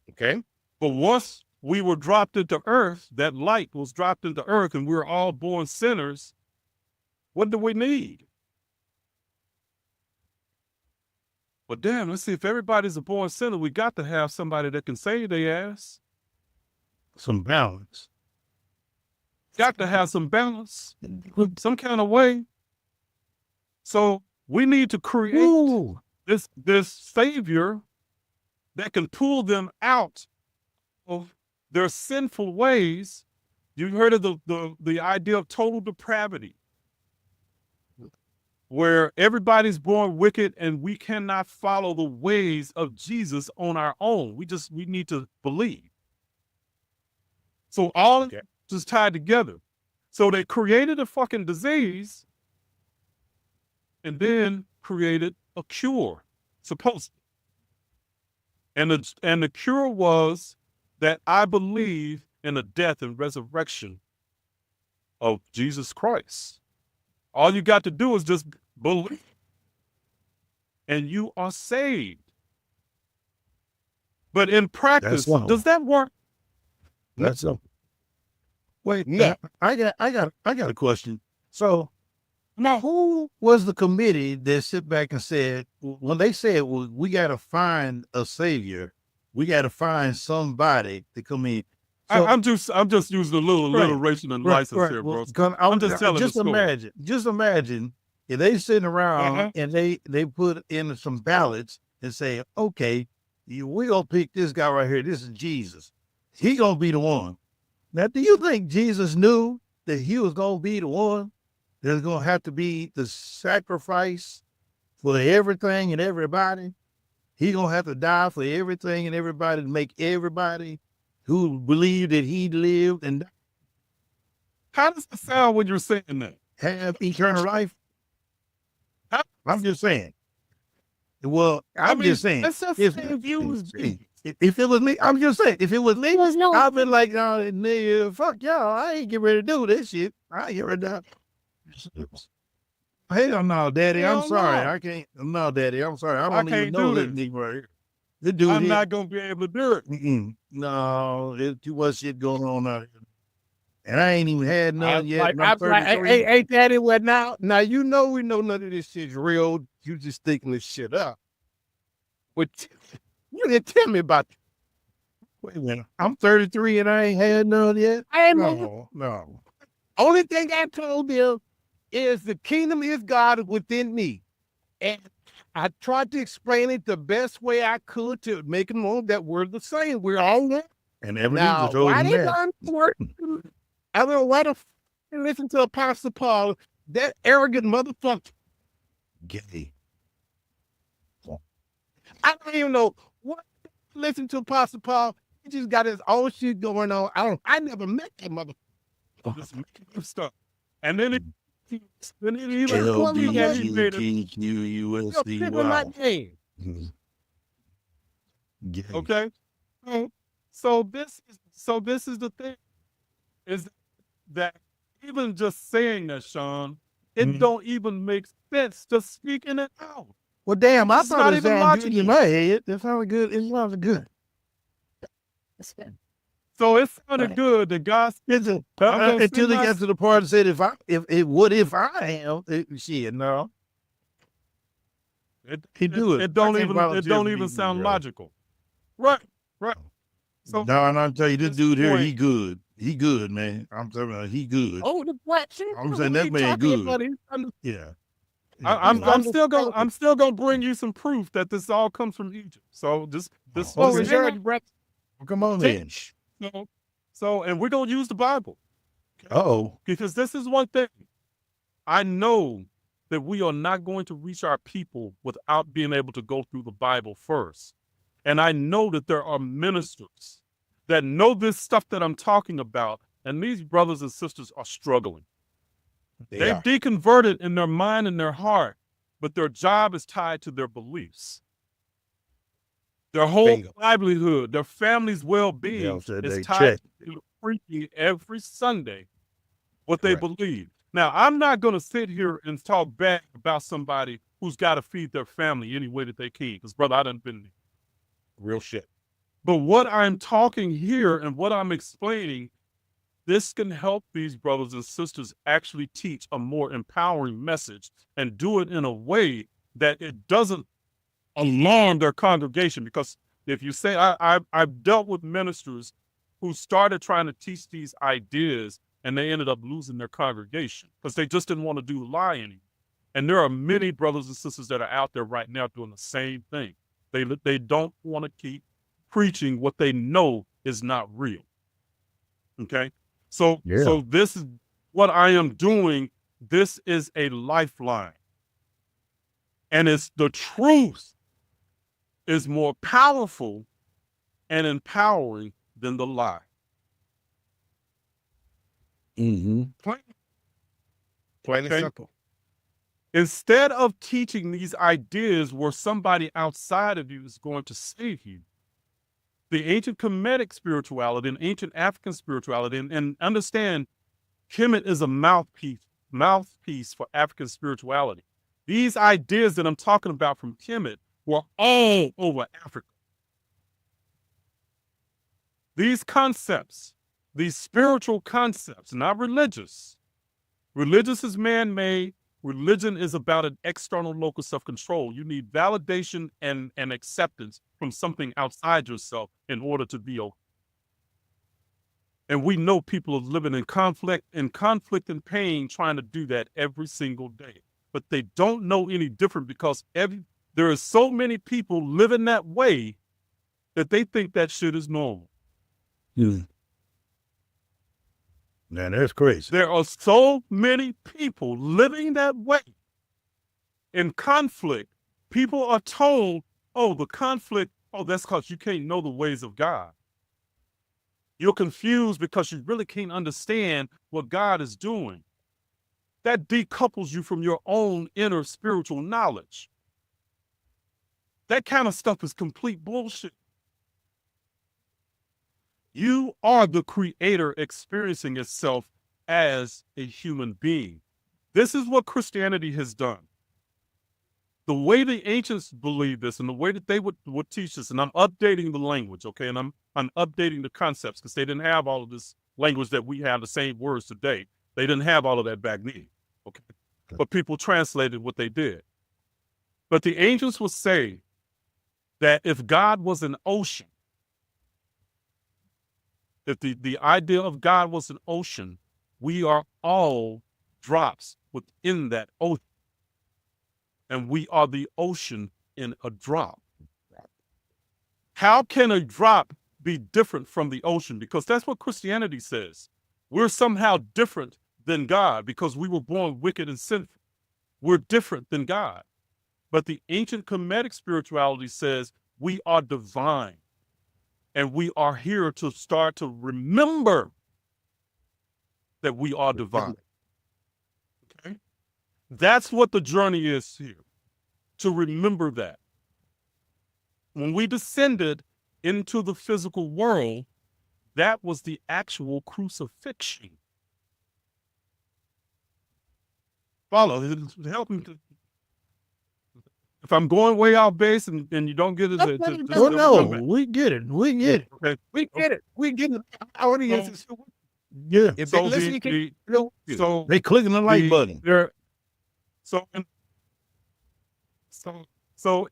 Okay.
But once we were dropped into earth, that light was dropped into earth, and we were all born sinners, what do we need? But damn, let's see, if everybody's a born sinner, we got to have somebody that can save their ass.
Some balance.
Got to have some balance, some kind of way. So we need to create this savior that can pull them out of their sinful ways. You've heard of the idea of total depravity, where everybody's born wicked and we cannot follow the ways of Jesus on our own. We need to believe. So all just tied together. So they created a fucking disease and then created a cure, supposedly. And the cure was that I believe in the death and resurrection of Jesus Christ. All you got to do is just believe. and you are saved. But in practice,
That's
does that work?
That's so. Wait,
No.
I got a question. So now, who was the committee that sit back and said, when they said, well, we got to find a savior, we got to find somebody to come in. So,
I'm just using a little
Right,
alliteration and license here,
Well,
bro. I'm just telling the story.
Just imagine if they sitting around
Uh-huh.
and they put in some ballots and say, okay, we gonna pick this guy right here. This is Jesus. He gonna be the one. Now, do you think Jesus knew that he was gonna be the one that's gonna have to be the sacrifice for everything and everybody? He gonna have to die for everything and everybody to make everybody who believed that he lived and
How does it sound when you're saying that?
have eternal life.
How-
I'm just saying. Well, I'm just saying.
That's just
If,
saying views.
if it was me, I'm just saying. If it was me,
was no-
I'd been like, no, nigga, fuck y'all. I ain't get ready to do this shit. I ain't get ready to. Hell no, Daddy.
Hell
I'm sorry.
no.
I can't. No, Daddy. I'm sorry. I don't even
can't
know
do
this
this.
nigga right here. This dude
I'm
here.
not gonna be able to do it.
No, there's too much shit going on out here. And I ain't even had none yet. and I'm
I'm like,
33.
ain't that it? What now? Now you know we know none of this shit's real. You just thinking this shit up. But you didn't tell me about it.
Wait a minute. I'm 33 and I ain't had none yet.
I ain't
No.
Only thing I told them is the kingdom is God within me. And I tried to explain it the best way I could to make them know that we're the same. We're all one.
And evidence
Now,
was told
why
him
they
that.
done work? I don't know why the listen to Apostle Paul, that arrogant motherfucker.
Gay.
I don't even know what listen to Apostle Paul. He just got his own shit going on. I never met that motherfucker.
Just making up stuff. And then he like, he made it.
LGBTQUSD.
Click on my
Wow.
name.
Gay.
Okay. So this is the thing, is that even just saying that, Sean, it
Mhm.
don't even make sense just speaking it out.
Well, damn, I
It's
thought
not
it
even
sounded good in
logical.
my head. That sounded good. It sounded good.
That's good.
So it sounded
Right.
good that God
It's a,
I'm gonna
until
sing
they
my-
got to the part and said, what if I am? Shit, no. He do it.
It don't
I can't
even
volunteer for
sound
bro.
logical. Right. So
No, and I'll tell you, this
this
dude here,
point-
he good. He good, man. I'm telling you, he good.
Oh, the what?
I'm saying that man good. Yeah.
I'm still gonna bring you some proof that this all comes from Egypt. So this
Oh,
Oh,
okay.
is your breath?
Well, come on then.
so and we're gonna use the Bible.
Oh,
Because this is one thing. I know that we are not going to reach our people without being able to go through the Bible first. And I know that there are ministers that know this stuff that I'm talking about, and these brothers and sisters are struggling. They've deconverted in their mind and their heart, but their job is tied to their beliefs. Their whole
Bingo.
livelihood, their family's well-being
so they
is tied
check.
to preaching every Sunday what they
Correct.
believe. Now, I'm not going to sit here and talk bad about somebody who's got to feed their family any way that they can, because, brother, I done been there.
Real shit.
But what I'm talking here and what I'm explaining, this can help these brothers and sisters actually teach a more empowering message and do it in a way that it doesn't alarm their congregation. Because if you say, I've dealt with ministers who started trying to teach these ideas and they ended up losing their congregation because they just didn't want to do the lie anymore. And there are many brothers and sisters that are out there right now doing the same thing. They don't want to keep preaching what they know is not real. Okay? So this is what I am doing. This is a lifeline. And it's the truth is more powerful and empowering than the lie.
mm-hmm.
Plain and
Okay.
simple.
Instead of teaching these ideas where somebody outside of you is going to save you, the ancient Kemetic spirituality and ancient African spirituality, and understand Kemet is a mouthpiece for African spirituality. These ideas that I'm talking about from Kemet were all over Africa. These concepts, these spiritual concepts, not religious. Religious is man-made. Religion is about an external locus of control. You need validation and acceptance from something outside yourself in order to be okay. And we know people are living in conflict and pain trying to do that every single day. But they don't know any different because there are so many people living that way that they think that shit is normal.
Mm. Now that's crazy.
There are so many people living that way in conflict. People are told, oh, the conflict, oh, that's because you can't know the ways of God. You're confused because you really can't understand what God is doing. That decouples you from your own inner spiritual knowledge. That kind of stuff is complete bullshit. You are the creator experiencing itself as a human being. This is what Christianity has done. The way the ancients believed this and the way that they would teach this, and I'm updating the language, okay? And I'm updating the concepts because they didn't have all of this language that we have, the same words today. They didn't have all of that back then, okay? But people translated what they did. But the ancients would say that if God was an ocean, if the idea of God was an ocean, we are all drops within that ocean. And we are the ocean in a drop. How can a drop be different from the ocean? Because that's what Christianity says. We're somehow different than God because we were born wicked and sinful. We're different than God. But the ancient Kemetic spirituality says we are divine. And we are here to start to remember that we are divine. Okay? That's what the journey is here, to remember that. When we descended into the physical world, that was the actual crucifixion. Follow, help me to. If I'm going way out base and you don't get it,
No, we get it. We get it.
Okay.
We get it. We get it. Our audience is
Yeah.
if
So
they listen, you can
so
They clicking the like button.
So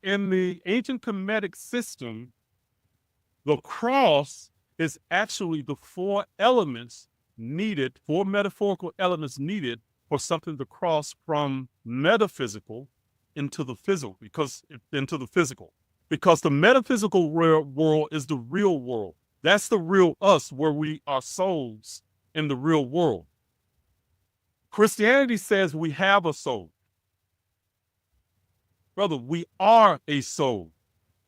in the ancient Kemetic system, the cross is actually the four metaphorical elements needed for something to cross from metaphysical into the physical, because the metaphysical world is the real world. That's the real us, where we are souls in the real world. Christianity says we have a soul. Brother, we are a soul.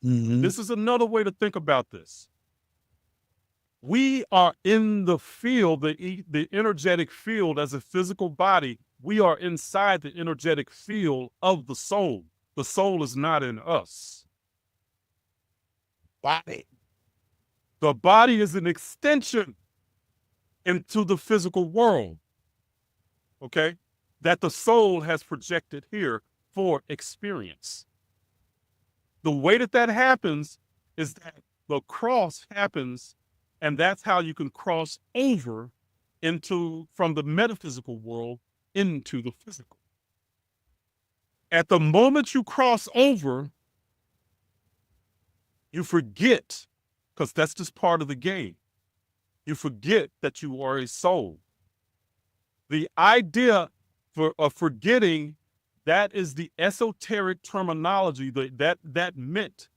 Mm-hmm.
This is another way to think about this. We are in the field, the energetic field as a physical body. We are inside the energetic field of the soul. The soul is not in us.
body.
The body is an extension into the physical world, okay, that the soul has projected here for experience. The way that happens is that the cross happens, and that's how you can cross over from the metaphysical world into the physical. At the moment you cross over, you forget, because that's just part of the game. You forget that you are a soul. The idea of forgetting, that is the esoteric terminology that meant.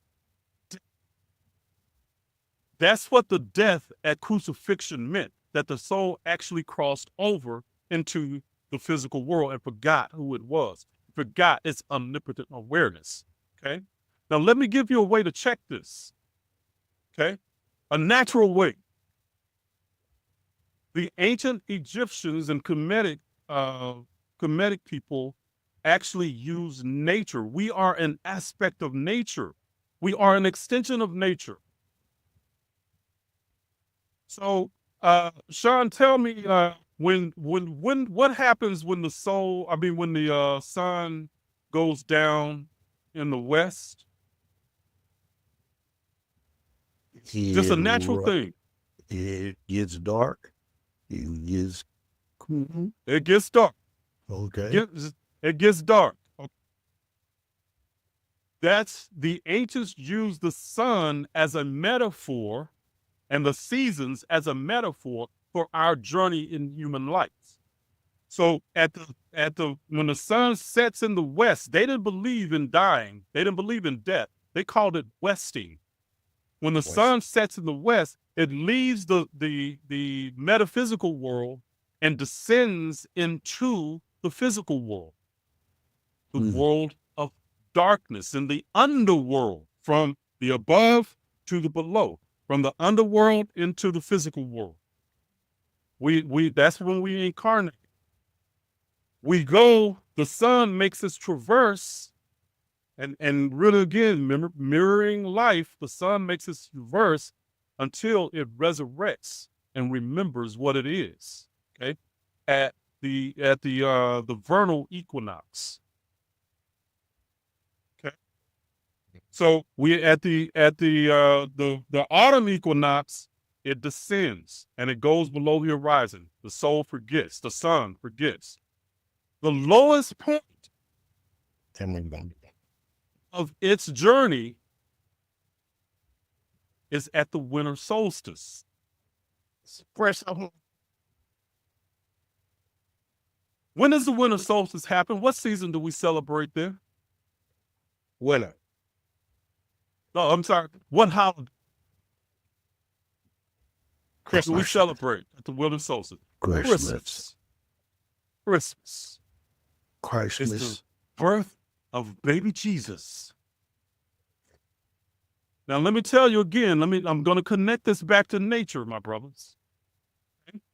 That's what the death at crucifixion meant, that the soul actually crossed over into the physical world and forgot who it was, forgot its omnipotent awareness, okay? Now, let me give you a way to check this, okay? A natural way. The ancient Egyptians and Kemetic people actually use nature. We are an aspect of nature. We are an extension of nature. So, Sean, tell me, what happens when the sun goes down in the west? Just a natural thing.
It gets dark. It gets cool.
It gets dark.
Okay.
It gets dark. That's the ancients used the sun as a metaphor and the seasons as a metaphor for our journey in human life. So when the sun sets in the west, they didn't believe in dying. They didn't believe in death. They called it westing. When the sun sets in the west, it leaves the metaphysical world and descends into the physical world, the world of darkness and the underworld, from the above to the below, from the underworld into the physical world. That's when we incarnate. We go, the sun makes us traverse, and really again, mirroring life, the sun makes us traverse until it resurrects and remembers what it is. Okay, at the vernal equinox. Okay, so we at the autumn equinox, it descends and it goes below the horizon. The soul forgets, the sun forgets. The lowest point of its journey is at the winter solstice. When does the winter solstice happen? What season do we celebrate there?
Winter.
No, I'm sorry. What holiday do we
Christmas.
celebrate at the winter solstice?
Christmas.
Christmas.
Christmas.
It's the birth of baby Jesus. Now, let me tell you again, I'm going to connect this back to nature, my brothers.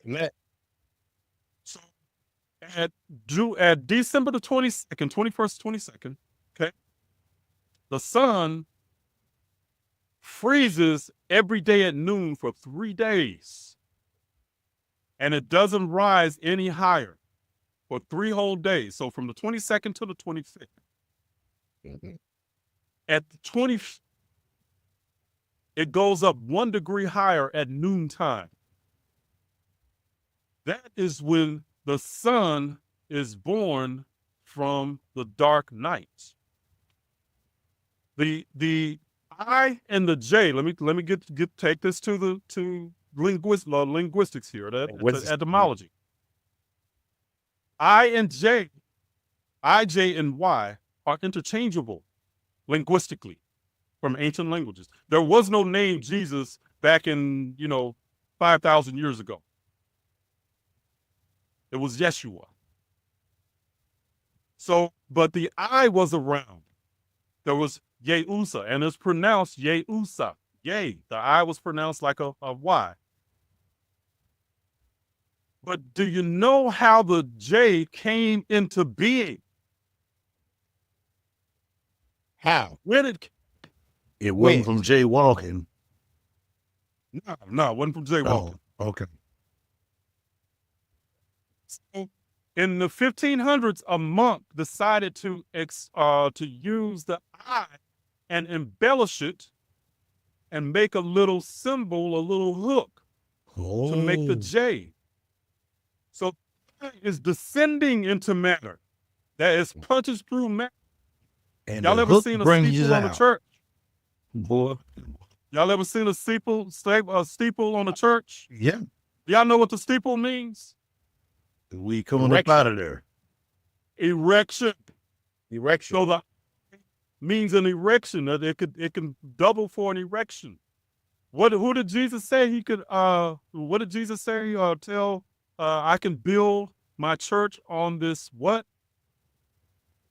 Okay?
So at December the 22nd, 21st, 22nd, okay, the sun freezes every day at noon for 3 days. And it doesn't rise any higher for 3 whole days. So from the 22nd to the 25th. At the 20th, it goes up 1 degree higher at noontime. That is when the sun is born from the dark night. The I and the J. Let me take this to linguistics here. That's etymology. I and J, and Y are interchangeable linguistically from ancient languages. There was no name Jesus back in 5,000 years ago. It was Yeshua. So, but the I was around. There was Yehusa, and it's pronounced Yehusa. Yay, the I was pronounced like a Y. But do you know how the J came into being?
How?
Where did
It wasn't from jaywalking.
No, it wasn't from jaywalking.
Oh, okay.
So in the 1500s, a monk decided to use the I and embellish it and make a little symbol, a little hook to make the J. So it's descending into matter. That is punches through matter.
And
Y'all
the
ever
hook
seen a
brings
steeple
you
on a
out.
church?
Boy.
Y'all ever seen a steeple on a church?
Yeah.
Y'all know what the steeple means?
We coming up out of there.
Erection.
Erection.
So the means an erection. It can double for an erection. Who did Jesus say he could? What did Jesus say? I can build my church on this what?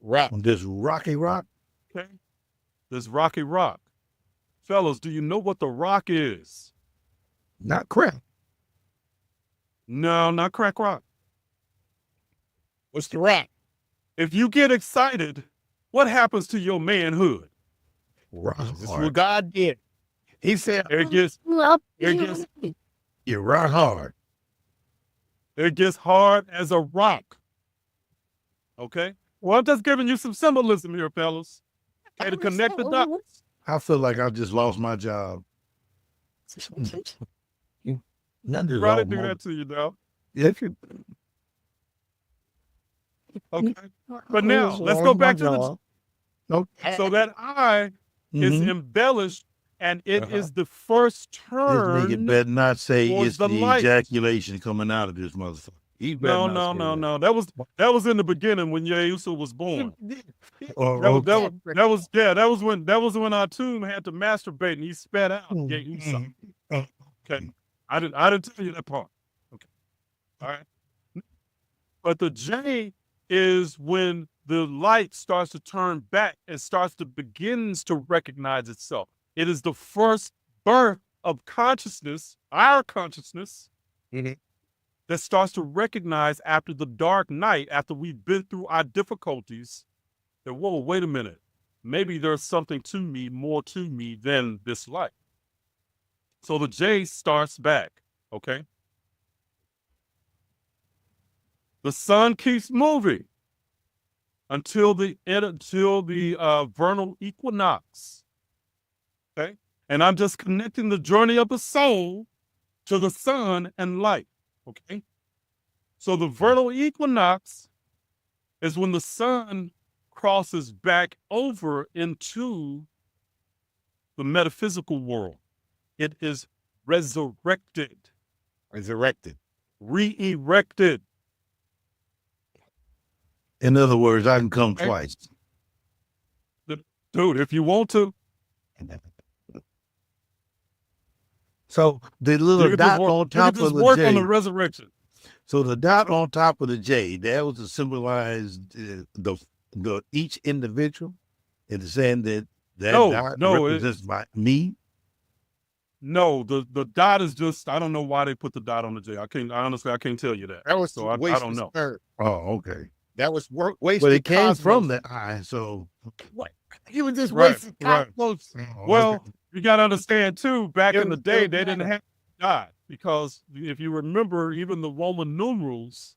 Rock.
On this rocky rock.
Okay, this rocky rock. Fellas, do you know what the rock is?
Not crap.
No, not crack rock.
What's the rock?
If you get excited, what happens to your manhood?
Rock
This is
hard.
what God did. He said,
It gets
You're rock hard.
hard as a rock. Okay? Well, I'm just giving you some symbolism here, fellas. Okay, to connect the dots.
I feel like I just lost my job. Nothing
Try to do that to you, though.
If you,
Okay. But now, let's go back to the...
okay.
So that I is embellished, and it is the first
This
turn.
nigga better not say
towards
it's
the
the
light.
ejaculation coming out of this motherfucker. He better
No,
not
no,
say
no,
that.
no. That was in the beginning when Yehusa was born.
Oh,
That was when our tomb had to masturbate and he spat out Yehusa. Okay. I didn't tell you that part. Okay. All right. But the J is when the light starts to turn back and begins to recognize itself. It is the first birth of consciousness, our consciousness, that starts to recognize after the dark night, after we've been through our difficulties, that, whoa, wait a minute. Maybe there's something to me, more to me than this light. So the J starts back, okay? The sun keeps moving until the vernal equinox, okay? And I'm just connecting the journey of the soul to the sun and light, okay? So the vernal equinox is when the sun crosses back over into the metaphysical world. It is resurrected.
Resurrected.
Re-erected.
In other words, I can come twice.
Dude, if you want to.
So the little dot on top of the
work
J.
on the resurrection.
So the dot on top of the J, that was to symbolize the each individual. It is saying that dot represents me.
No, the dot is just, I don't know why they put the dot on the J. Honestly, I can't tell you that.
That was
so I don't know.
Oh, okay.
That was wasted.
But it came
cosmos.
from the eye, so
What? He was just
Right,
wasting
right.
cosmos.
Well, you got to understand too, back in the day, they didn't have dot, because if you remember, even the Roman numerals,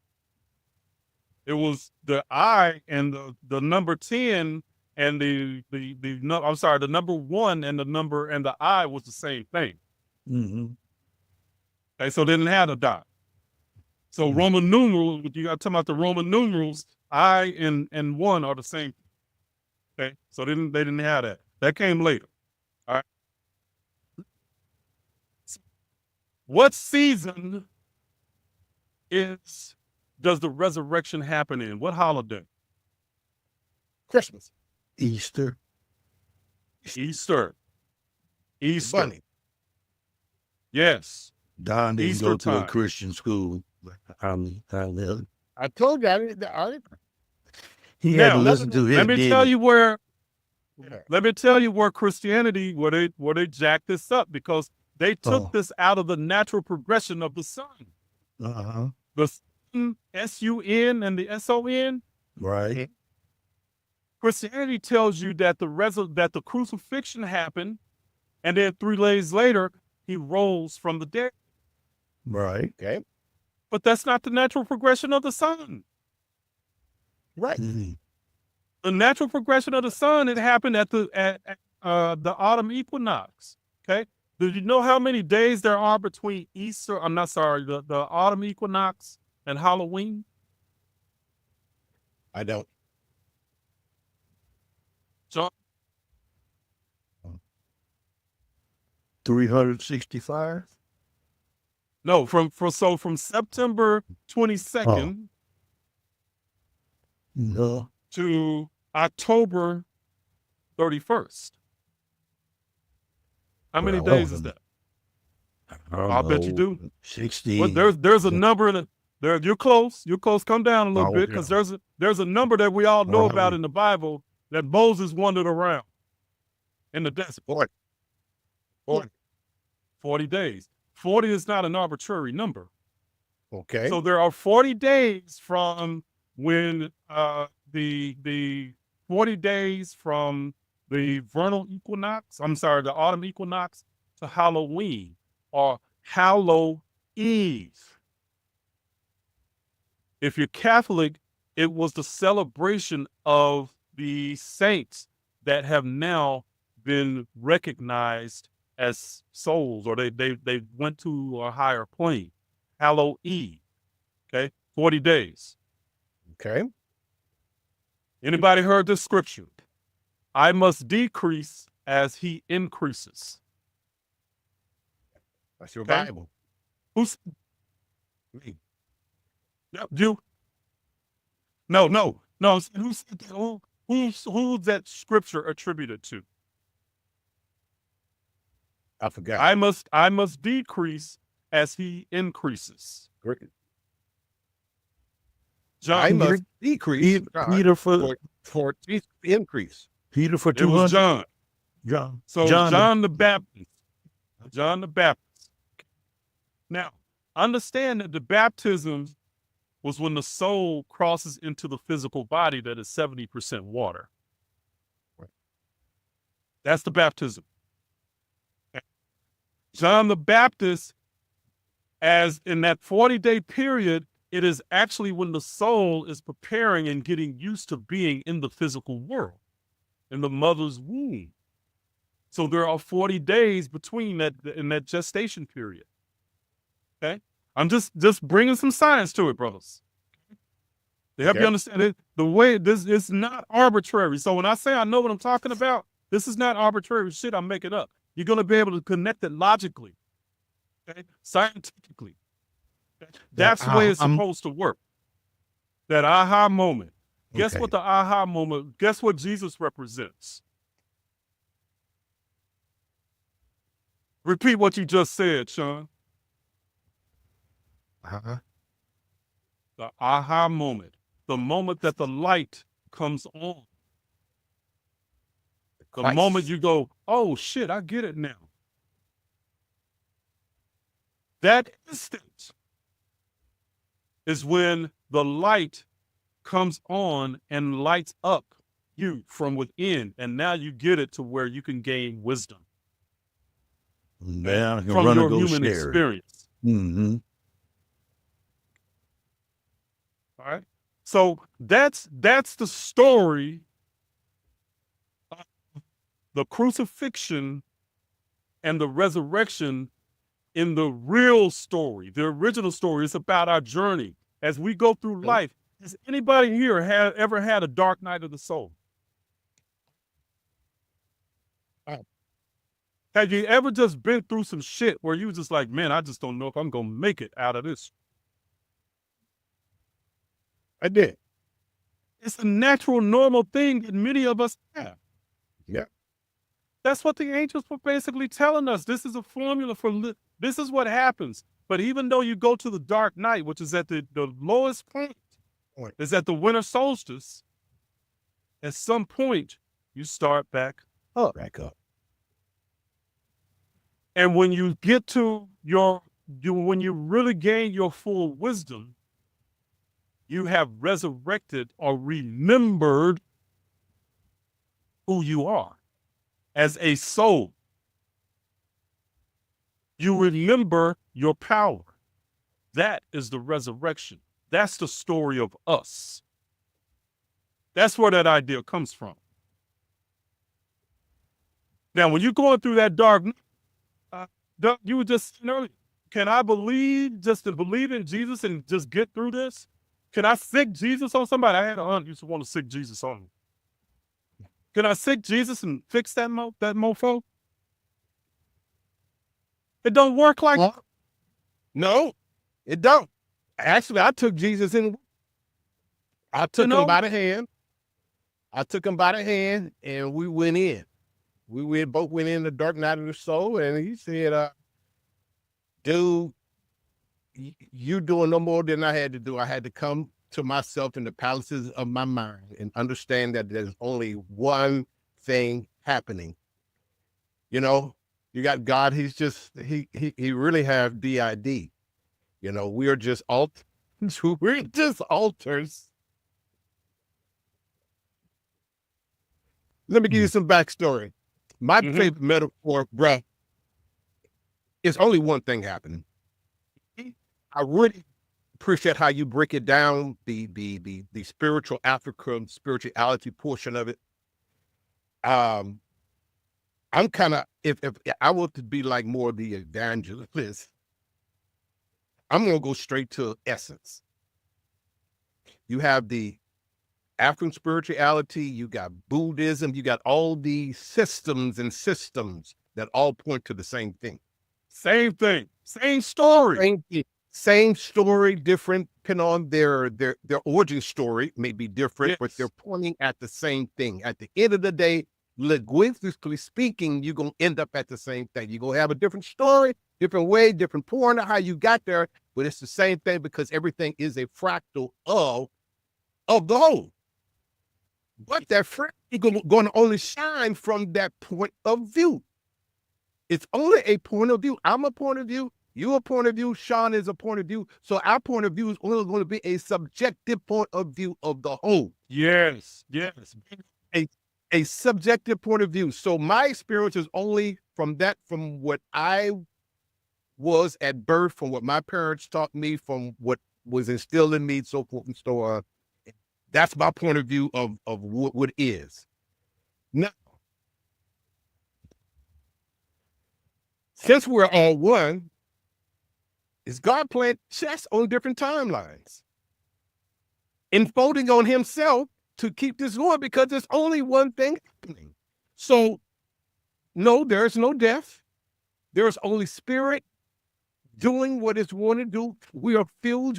it was the I and the number 10 and the number 1 and the number and the I was the same thing. Okay, so they didn't have a dot. So Roman numerals, you got to talk about the Roman numerals, I and 1 are the same. Okay, so they didn't have that. That came later. All right. What season does the resurrection happen in? What holiday?
Christmas.
Easter.
Easter.
Bunny.
Yes.
Don didn't
Easter
go to a
time.
Christian school.
I told you.
He had to
Now,
listen to his
Let me
daddy.
tell you where. Let me tell you where Christianity, where they jacked this up, because they took this out of the natural progression of the sun. The sun, S-U-N and the S-O-N.
Right.
Christianity tells you that the crucifixion happened, and then 3 days later he rose from the dead.
Right.
Okay.
But that's not the natural progression of the sun.
Right.
The natural progression of the sun, it happened at the autumn equinox. Okay. Do you know how many days there are between Easter? I'm not sorry, the autumn equinox and Halloween?
I don't.
So
365.
no, from September 22nd
No.
to October 31st. How many days is that? I'll bet you do.
60.
Well, there's a number in it. There, you're close. You're close. Come down a little bit,
Okay.
because there's a number that we all know
All right.
about in the Bible that Moses wandered around in the desert.
40.
40 days. 40 is not an arbitrary number.
Okay.
So there are 40 days from when the 40 days from the vernal equinox, the autumn equinox, to Halloween, or Hallow Eve. If you're Catholic, It was the celebration of the saints that have now been recognized as souls, or they went to a higher plane. Hallow Eve, okay? 40 days.
Okay.
Anybody heard this scripture? I must decrease as he increases.
That's your
Okay.
Bible.
Who's
Me.
yep, you? No. I'm saying, who said that? Who's that scripture attributed to?
I forgot.
I must decrease as he increases.
Great.
John,
I must decrease
Peter
for increase.
Peter for
it was
200.
John.
John.
So John the Baptist. John the Baptist. Now, understand that the baptism was when the soul crosses into the physical body that is 70% water.
Right.
That's the baptism. John the Baptist, as in that 40-day period, it is actually when the soul is preparing and getting used to being in the physical world, in the mother's womb. So there are 40 days between that, in that gestation period. Okay? I'm just bringing some science to it, brothers. To help you understand it, the way this is not arbitrary. So when I say I know what I'm talking about, this is not arbitrary shit I'm making up. You're going to be able to connect it logically, okay? Scientifically. Okay? That's the way it's supposed to work. That aha moment. Guess
Okay.
what the aha moment, guess what Jesus represents? Repeat what you just said, Sean.
Uh-huh.
The aha moment. The moment that the light comes on. The
Christ.
moment you go, oh shit, I get it now. That instant is when the light comes on and lights up you from within. And now you get it to where you can gain wisdom
Man, I can
from
run
your
and go
human
scary.
experience.
Mm-hmm.
All right. So that's the story of the crucifixion and the resurrection in the real story, the original story. It's about our journey as we go through life. Has anybody here ever had a dark night of the soul? Have you ever just been through some shit where you was just like, man, I just don't know if I'm going to make it out of this?
I did.
It's a natural, normal thing that many of us have.
Yeah.
That's what the angels were basically telling us. This is a formula for, this is what happens. But even though you go to the dark night, which is at the lowest point, is at the winter solstice, at some point, you start back up.
Back up.
And when you get to when you really gain your full wisdom, you have resurrected or remembered who you are as a soul. You remember your power. That is the resurrection. That's the story of us. That's where that idea comes from. Now, when you're going through that dark night, you were just saying earlier, can I believe just to believe in Jesus and just get through this? Can I sick Jesus on somebody? I had an aunt used to want to sick Jesus on me. Can I sick Jesus and fix that mofo? It don't work like that.
No, it don't. Actually, I took Jesus in. I took him by the hand. I took him by the hand, and we went in. We both went in the dark night of the soul, and he said, dude, you doing no more than I had to do. I had to come to myself in the palaces of my mind and understand that there's only one thing happening. You know, you got God. He's just, he really have DID. You know, we are just we're just altars. Let me give you some backstory. My favorite metaphor, bruh, is only one thing happening. I really
appreciate how you break it down, the spiritual African spirituality portion of it. I'm kind of, if I want to be like more the evangelist, I'm going to go straight to essence. You have the African spirituality, you got Buddhism, you got all these systems that all point to the same thing.
Same thing, same story.
Same story, different, depending on their origin story may be different,
Yes.
but they're pointing at the same thing. At the end of the day, linguistically speaking, you're going to end up at the same thing. You're going to have a different story, different way, different point of how you got there, but it's the same thing because everything is a fractal of the whole. But that fractal is going to only shine from that point of view. It's only a point of view. I'm a point of view. You a point of view. Sean is a point of view. So our point of view is only going to be a subjective point of view of the whole.
Yes.
A subjective point of view. So my experience is only from what I was at birth, from what my parents taught me, from what was instilled in me, so forth and so on. That's my point of view of what is. Now, since we're all one, is God playing chess on different timelines, enfolding on himself to keep this going because there's only one thing happening. So, no, there's no death. There's only spirit doing what it's want to do. We are fields,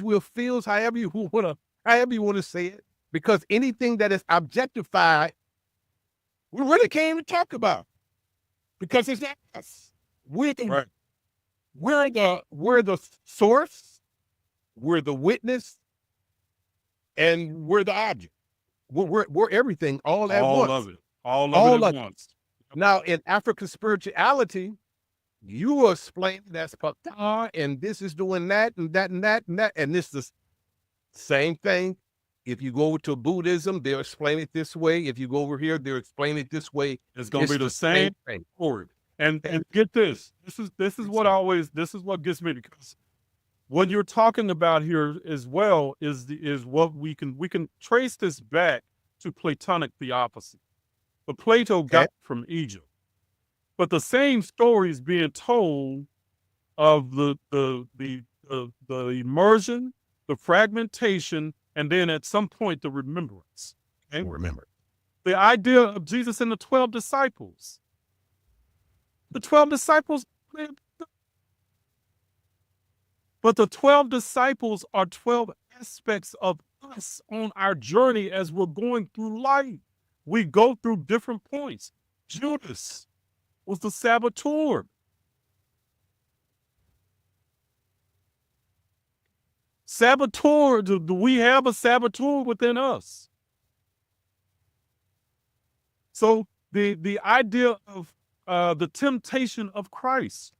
however you want to say it, because anything that is objectified, we really can't even talk about because it's not us. We're the source, we're the witness, and we're the object. We're everything all at once.
All of it at once.
Now, in African spirituality, you are explaining that's Pata, and this is doing that, and that, and that, and that, and this is the same thing. If you go over to Buddhism, they'll explain it this way. If you go over here, they'll explain it this way.
It's going to be the same
thing.
forward. And get this. This is what gets me, because what you're talking about here as well is what we can trace this back to Platonic theosophy. But Plato got it from Egypt. But the same story is being told of the immersion, the fragmentation, and then at some point the remembrance.
Okay? Remember.
The idea of Jesus and the 12 disciples. The 12 disciples, but the 12 disciples are 12 aspects of us on our journey as we're going through life. We go through different points. Judas was the saboteur. Do we have a saboteur within us? So the idea of the temptation of Christ.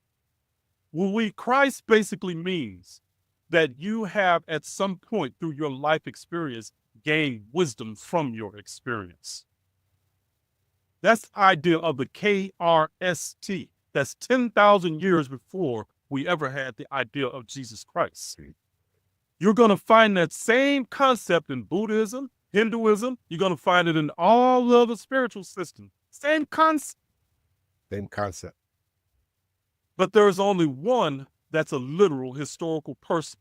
Christ basically means that you have at some point through your life experience gained wisdom from your experience. That's the idea of the KRST. That's 10,000 years before we ever had the idea of Jesus Christ. You're going to find that same concept in Buddhism, Hinduism. You're going to find it in all other spiritual systems. Same concept.
Same concept.
But there's only one that's a literal historical person.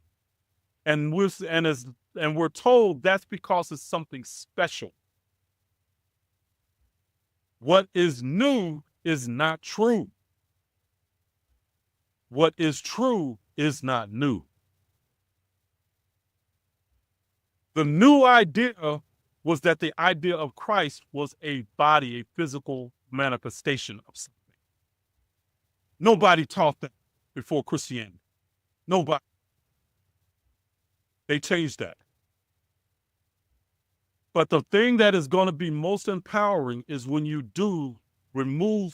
And we're told that's because it's something special. What is new is not true. What is true is not new. The new idea was that the idea of Christ was a body, a physical manifestation of something. Nobody taught that before Christianity. Nobody. They changed that. But the thing that is going to be most empowering is when you do remove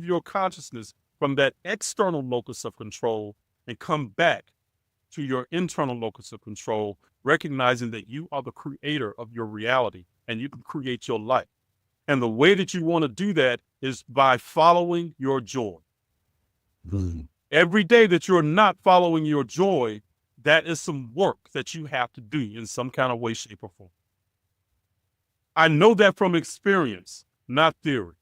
your consciousness from that external locus of control and come back to your internal locus of control, recognizing that you are the creator of your reality and you can create your life. And the way that you want to do that is by following your joy. Every day that you're not following your joy, that is some work that you have to do in some kind of way, shape, or form. I know that from experience, not theory.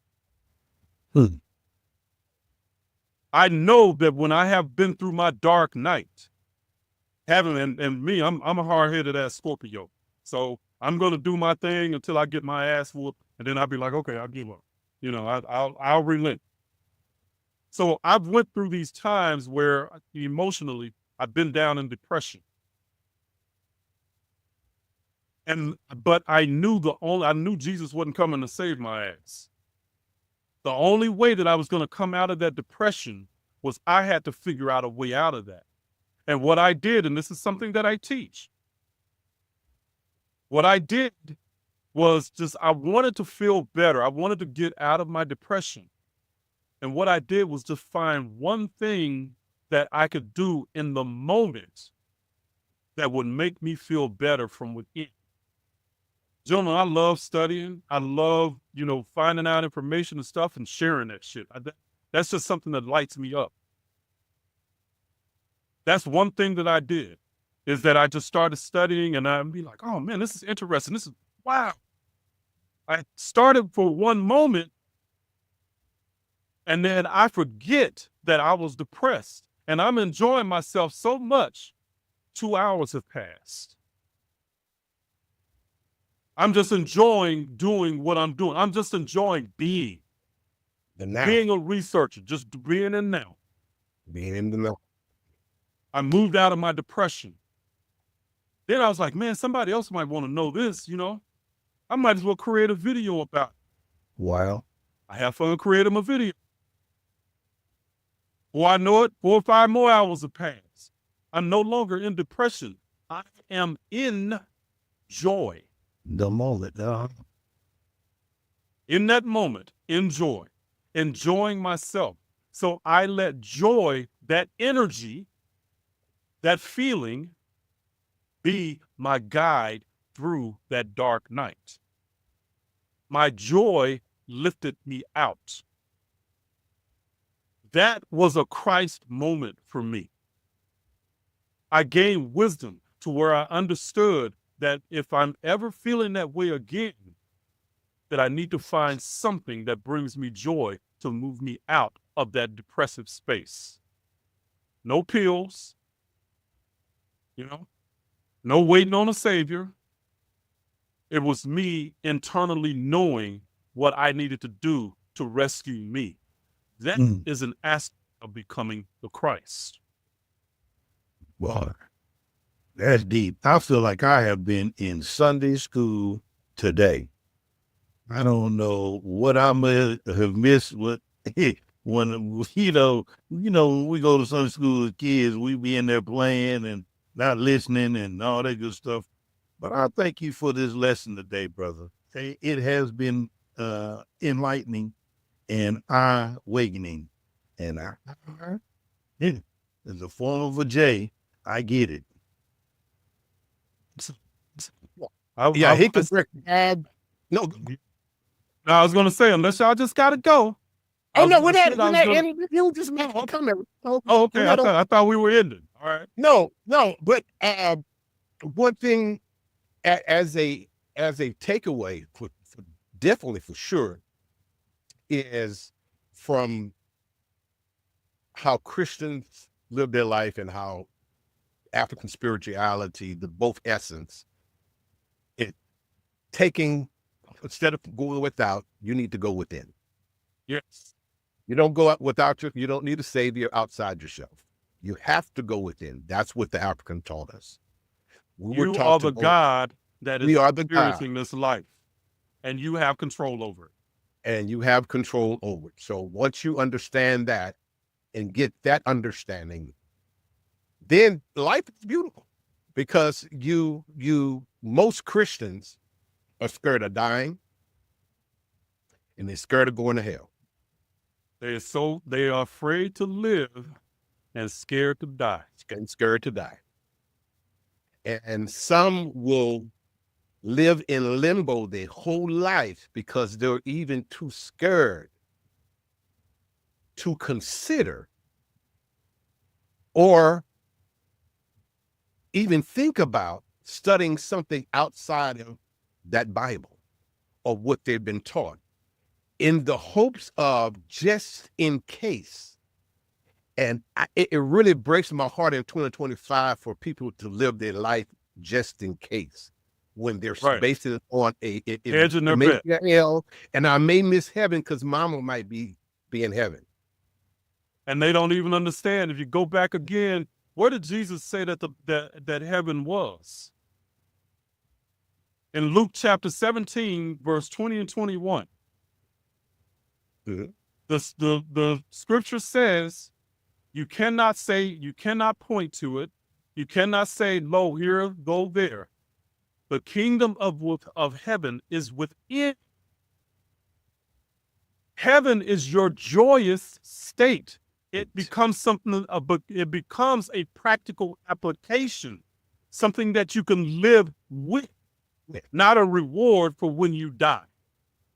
I know that when I have been through my dark night, and me, I'm a hard-headed ass Scorpio. So I'm going to do my thing until I get my ass whooped, and then I'll be like, okay, I'll give up. I'll relent. So I've went through these times where emotionally I've been down in depression. But I knew Jesus wasn't coming to save my ass. The only way that I was going to come out of that depression was I had to figure out a way out of that. And what I did, and this is something that I teach, what I did was I wanted to feel better. I wanted to get out of my depression. And what I did was to find one thing that I could do in the moment that would make me feel better from within. Gentlemen, I love studying. I love, finding out information and stuff and sharing that shit. That's just something that lights me up. That's one thing that I did, is that I just started studying and I'd be like, oh man, this is interesting. This is, wow. I started for one moment and then I forget that I was depressed and I'm enjoying myself so much. 2 hours have passed. I'm just enjoying doing what I'm doing. I'm just enjoying being a researcher, just being in now.
Being in the now.
I moved out of my depression. Then I was like, man, somebody else might want to know this, I might as well create a video about it.
Wow.
I have fun creating a video. Before I know it, 4 or 5 more hours have passed. I'm no longer in depression. I am in joy.
The moment,
In that moment, enjoying myself. So I let joy, that energy, that feeling, be my guide through that dark night. My joy lifted me out. That was a Christ moment for me. I gained wisdom to where I understood that if I'm ever feeling that way again, that I need to find something that brings me joy to move me out of that depressive space. No pills, no waiting on a savior. It was me internally knowing what I needed to do to rescue me. That is an aspect of becoming the Christ.
Well, that's deep. I feel like I have been in Sunday school today. I don't know what I may have missed. When when we go to Sunday school as kids, we be in there playing and not listening and all that good stuff. But I thank you for this lesson today, brother. It has been enlightening and eye-awakening. And in the form of a J, I get it.
He could. No.
No, I was going to say, unless y'all just got to go.
Oh no, we're not ending. You just come here.
Oh, okay. I thought we were ending. All right.
No. But one thing as a takeaway for definitely for sure is from how Christians live their life and how African spirituality, the both essence, it taking, instead of going without, you need to go within.
Yes.
You don't go out without you don't need a savior outside yourself. You have to go within. That's what the African taught us.
You are the God that is experiencing this life, and you have control over it.
And you have control over it. So once you understand that and get that understanding, then life is beautiful, because most Christians are scared of dying and they're scared of going to hell.
They are afraid to live and scared to die.
And scared to die. And some will live in limbo their whole life because they're even too scared to consider or even think about studying something outside of that Bible or what they've been taught in the hopes of just in case. And it really breaks my heart in 2025 for people to live their life just in case, when they're
Right.
basing it on it
Hedging their
may
bet.
be hell, and I may miss heaven because mama might be in heaven.
And they don't even understand. If you go back again, where did Jesus say that that heaven was? In Luke chapter 17, verse 20 and 21.
Mhm.
The scripture says, you cannot point to it. You cannot say, lo, here, go there. The kingdom of heaven is within. Heaven is your joyous state. It becomes something, it becomes a practical application, something that you can live with, not a reward for when you die.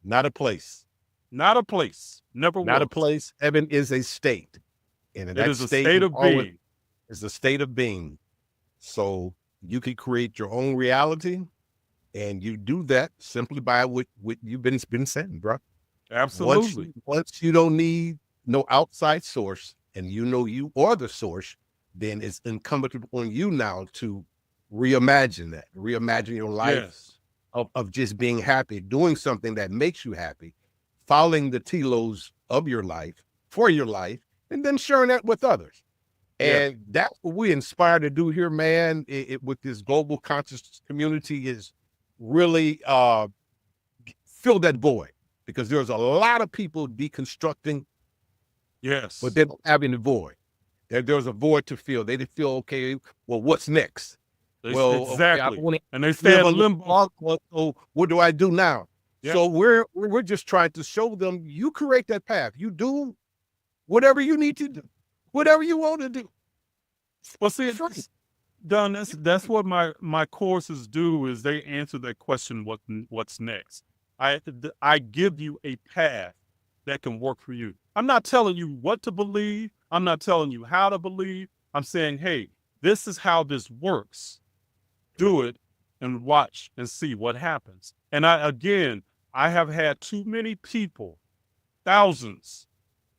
Not a place.
Not a place. Never
Not a
was.
place. Heaven is a state. And
It is a state of being.
It's a state of being. So you can create your own reality, and you do that simply by what you've been saying, bro.
Absolutely.
Once you don't need no outside source, and you know you are the source, then it's incumbent on you now to reimagine your life.
Yes.
Of just being happy, doing something that makes you happy, following the telos of your life, for your life, and then sharing that with others. And that's what we inspire to do here, man, with this global conscious community, is really fill that void, because there's a lot of people deconstructing,
Yes.
but they don't have any void. There's a void to fill. They feel, okay, well, what's next?
Exactly.
Okay,
and they stay in limbo.
so what do I do now?
Yeah.
So we're just trying to show them, you create that path. You do whatever you need to do, whatever you want to do.
Well, see, Don, that's what my courses do, is they answer that question, what's next. I give you a path that can work for you. I'm not telling you what to believe. I'm not telling you how to believe. I'm saying, hey, this is how this works. Do it and watch and see what happens. And I have had too many people, thousands,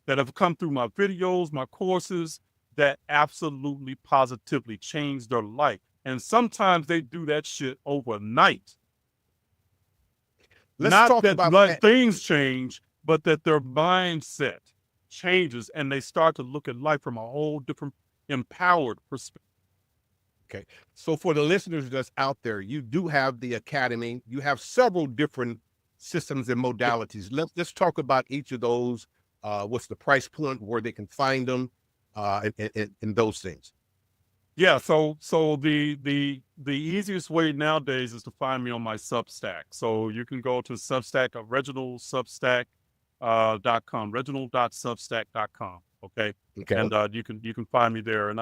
that have come through my videos, my courses, that absolutely positively changed their life. And sometimes they do that shit overnight.
Let's
Not
talk
that
about
things change, but that their mindset changes and they start to look at life from a whole different, empowered perspective.
Okay. So for the listeners that's out there, you do have the academy. You have several different systems and modalities. Let's talk about each of those. What's the price point, where they can find them, and those things.
Yeah. So the easiest way nowadays is to find me on my Substack. So you can go to Substack, reginald-substack.com, reginald.substack.com. Okay. And you can find me there. And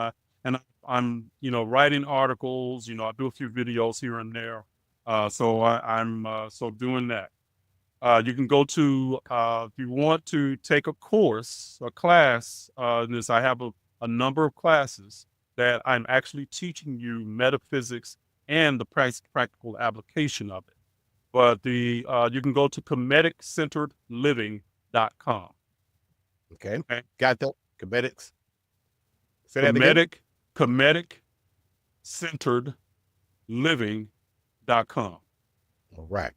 I'm writing articles. I do a few videos here and there. So I'm doing that. You can go to if you want to take a course, a class. I have a number of classes that I'm actually teaching you metaphysics and the practical application of it. But you can go to comedic-centered-living.com.
Okay. Got that? Comedics. Say that again.
Comedic-centered-living.com.
All right.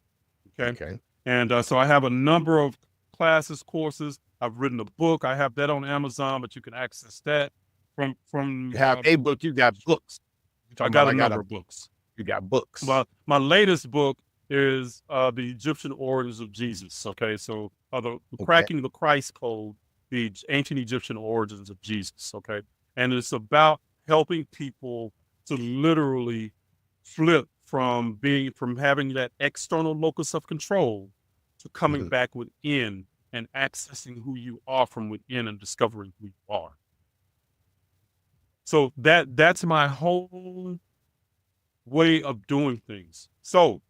Okay.
And so I have a number of classes, courses. I've written a book. I have that on Amazon, but you can access that from.
You have a book. You got books.
I got a number of books.
You got books.
Well, my latest book is the Egyptian origins of Jesus. Okay, so cracking the Christ code, the ancient Egyptian origins of Jesus. Okay, and it's about helping people to literally flip from having that external locus of control to coming back within and accessing who you are from within and discovering who you are. So that's my whole way of doing things. So,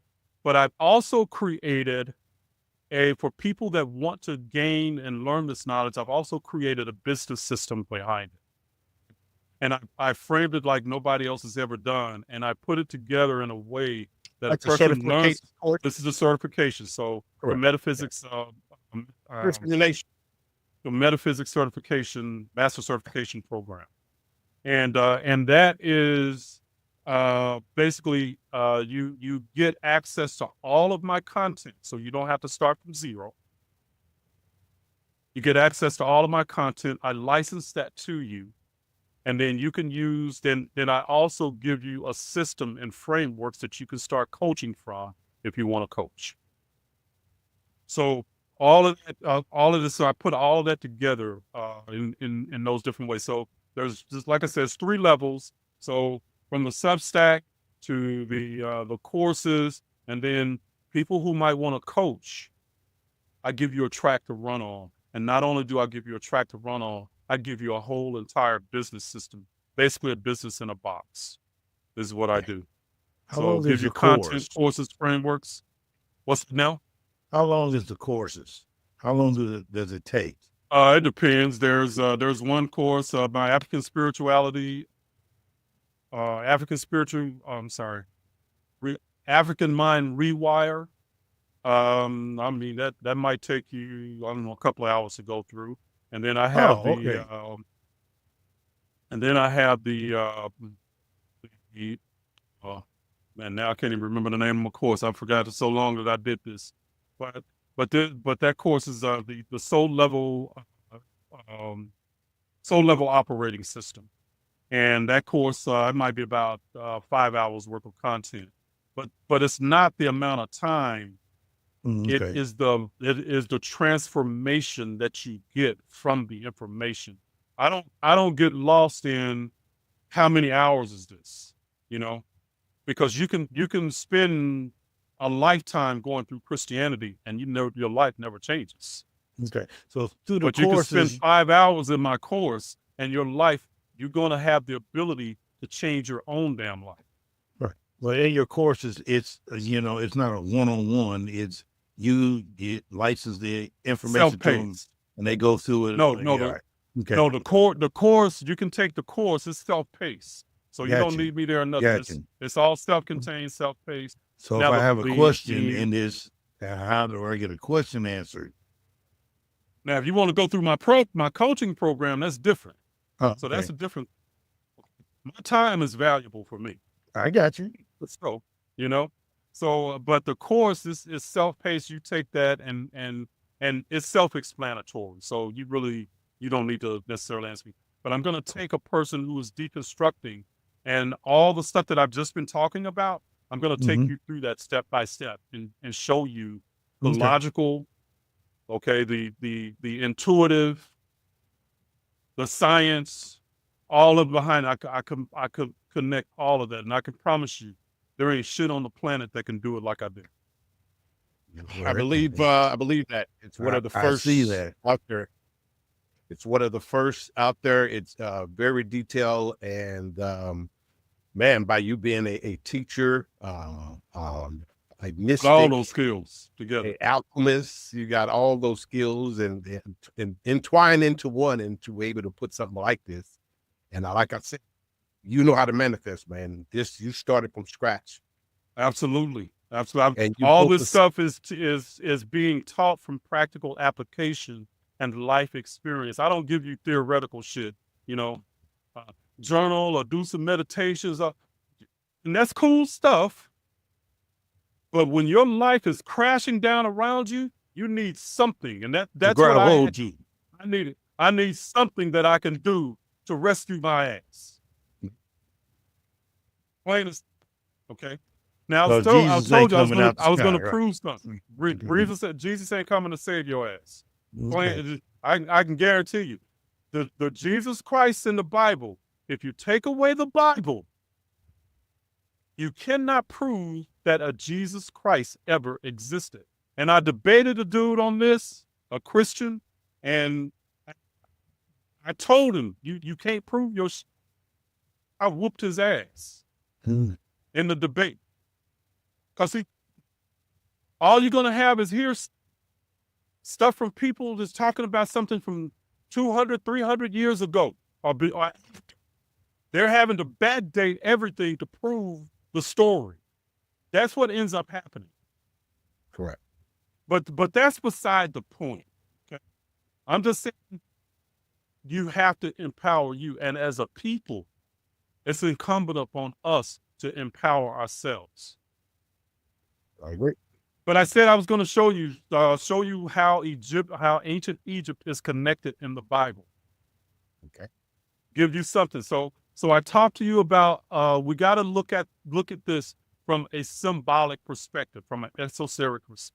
but I've also created for people that want to gain and learn this knowledge, I've also created a business system behind it. and I framed it like nobody else has ever done, and I put it together in a way that
Like
a
the
person learns.
certification course.
This is a certification, so the
Correct.
metaphysics,
First in the nation.
the metaphysics certification, master certification program, and that is basically you get access to all of my content, so you don't have to start from zero. You get access to all of my content. I license that to you. And then you can use, then I also give you a system and frameworks that you can start coaching from if you want to coach. So all of this, so I put all of that together in those different ways. So there's just, like I said, it's 3 levels. So from the Substack to the courses, and then people who might want to coach, I give you a track to run on. And not only do I give you a track to run on, I give you a whole entire business system, basically a business in a box. This is what I do.
How long
give
is
you
the
content,
course?
courses, frameworks. What's now?
How long is the courses? How long does it take?
It depends. There's one course, my African spirituality, African mind rewire. I mean that might take you, I don't know, a couple of hours to go through. And then I have man, now I can't even remember the name of my course. I forgot it so long that I did this, but that course is the soul level operating system, and that course it might be about 5 hours worth of content, but it's not the amount of time. It is the transformation that you get from the information. I don't get lost in how many hours is this, because you can spend a lifetime going through Christianity and your life never changes.
Okay. So through the
But you can
courses,
spend 5 hours in my course and your life, you're going to have the ability to change your own damn life.
right. Well, in your courses, it's it's not a one-on-one. It's you license the information to them,
Self-paced.
and they go through it.
No,
right. Okay.
No, the course, you can take the course, it's self-paced. So you don't
Gotcha.
need me there or nothing.
Gotcha.
It's all self-contained, self-paced.
So
Now,
if I have a
the-
question
the-
in this, how do I get a question answered?
Now, if you want to go through my coaching program, that's different.
Oh,
So that's a different. My time is valuable for me.
I got you.
So, but the course is self-paced. You take that and it's self-explanatory. So you don't need to necessarily ask me. But I'm going to take a person who is deconstructing and all the stuff that I've just been talking about. I'm going to take you through that step by step and show you the logical, the intuitive, the science, all of behind. I could connect all of that, and I can promise you, there ain't shit on the planet that can do it like I do.
I believe that it's one of the first
I see that
out there. It's one of the first out there. It's very detailed, and man, by you being a teacher, a mystic,
All those skills together.
an alchemist, you got all those skills and entwine into one, and to be able to put something like this. And like I said, you know how to manifest, man. You started from scratch.
Absolutely. Absolutely.
And you
All
built
this stuff is being taught from practical application and life experience. I don't give you theoretical shit, journal or do some meditations, and that's cool stuff. But when your life is crashing down around you, you need something, and that's what I need. I need something that I can do to rescue my ass. Plain as, okay. Now, I told you I was going to prove something. Jesus ain't coming to save your ass. I can guarantee you, the Jesus Christ in the Bible, if you take away the Bible, you cannot prove that a Jesus Christ ever existed. And I debated a dude on this, a Christian, and I told him, you can't prove your I whooped his ass in the debate. Because all you're going to have is hear stuff from people that's talking about something from 200, 300 years ago. They're having to backdate everything to prove the story. That's what ends up happening.
Correct.
But that's beside the point. Okay. I'm just saying you have to empower you. And as a people, it's incumbent upon us to empower ourselves.
I agree.
But I said I was going to show you how ancient Egypt is connected in the Bible.
Okay.
Give you something. So I talked to you about we got to look at this from a symbolic perspective, from an esoteric perspective.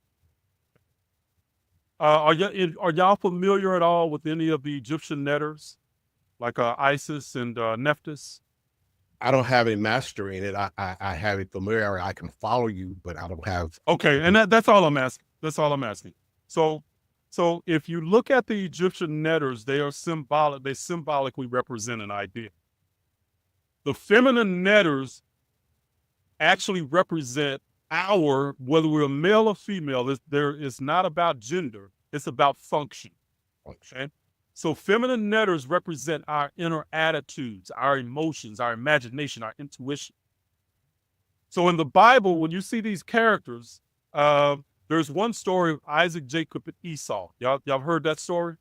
Are y'all familiar at all with any of the Egyptian letters, like Isis and Nephthys?
I don't have a mastery in it. I have a familiarity. I can follow you, but I don't have.
Okay, and that's all I'm asking. That's all I'm asking. So if you look at the Egyptian letters, they are symbolic. They symbolically represent an idea. The feminine letters actually represent whether we're male or female. It's not about gender. It's about function. Okay. So feminine letters represent our inner attitudes, our emotions, our imagination, our intuition. So in the Bible, when you see these characters, there's one story of Isaac, Jacob, and Esau. Y'all heard that story?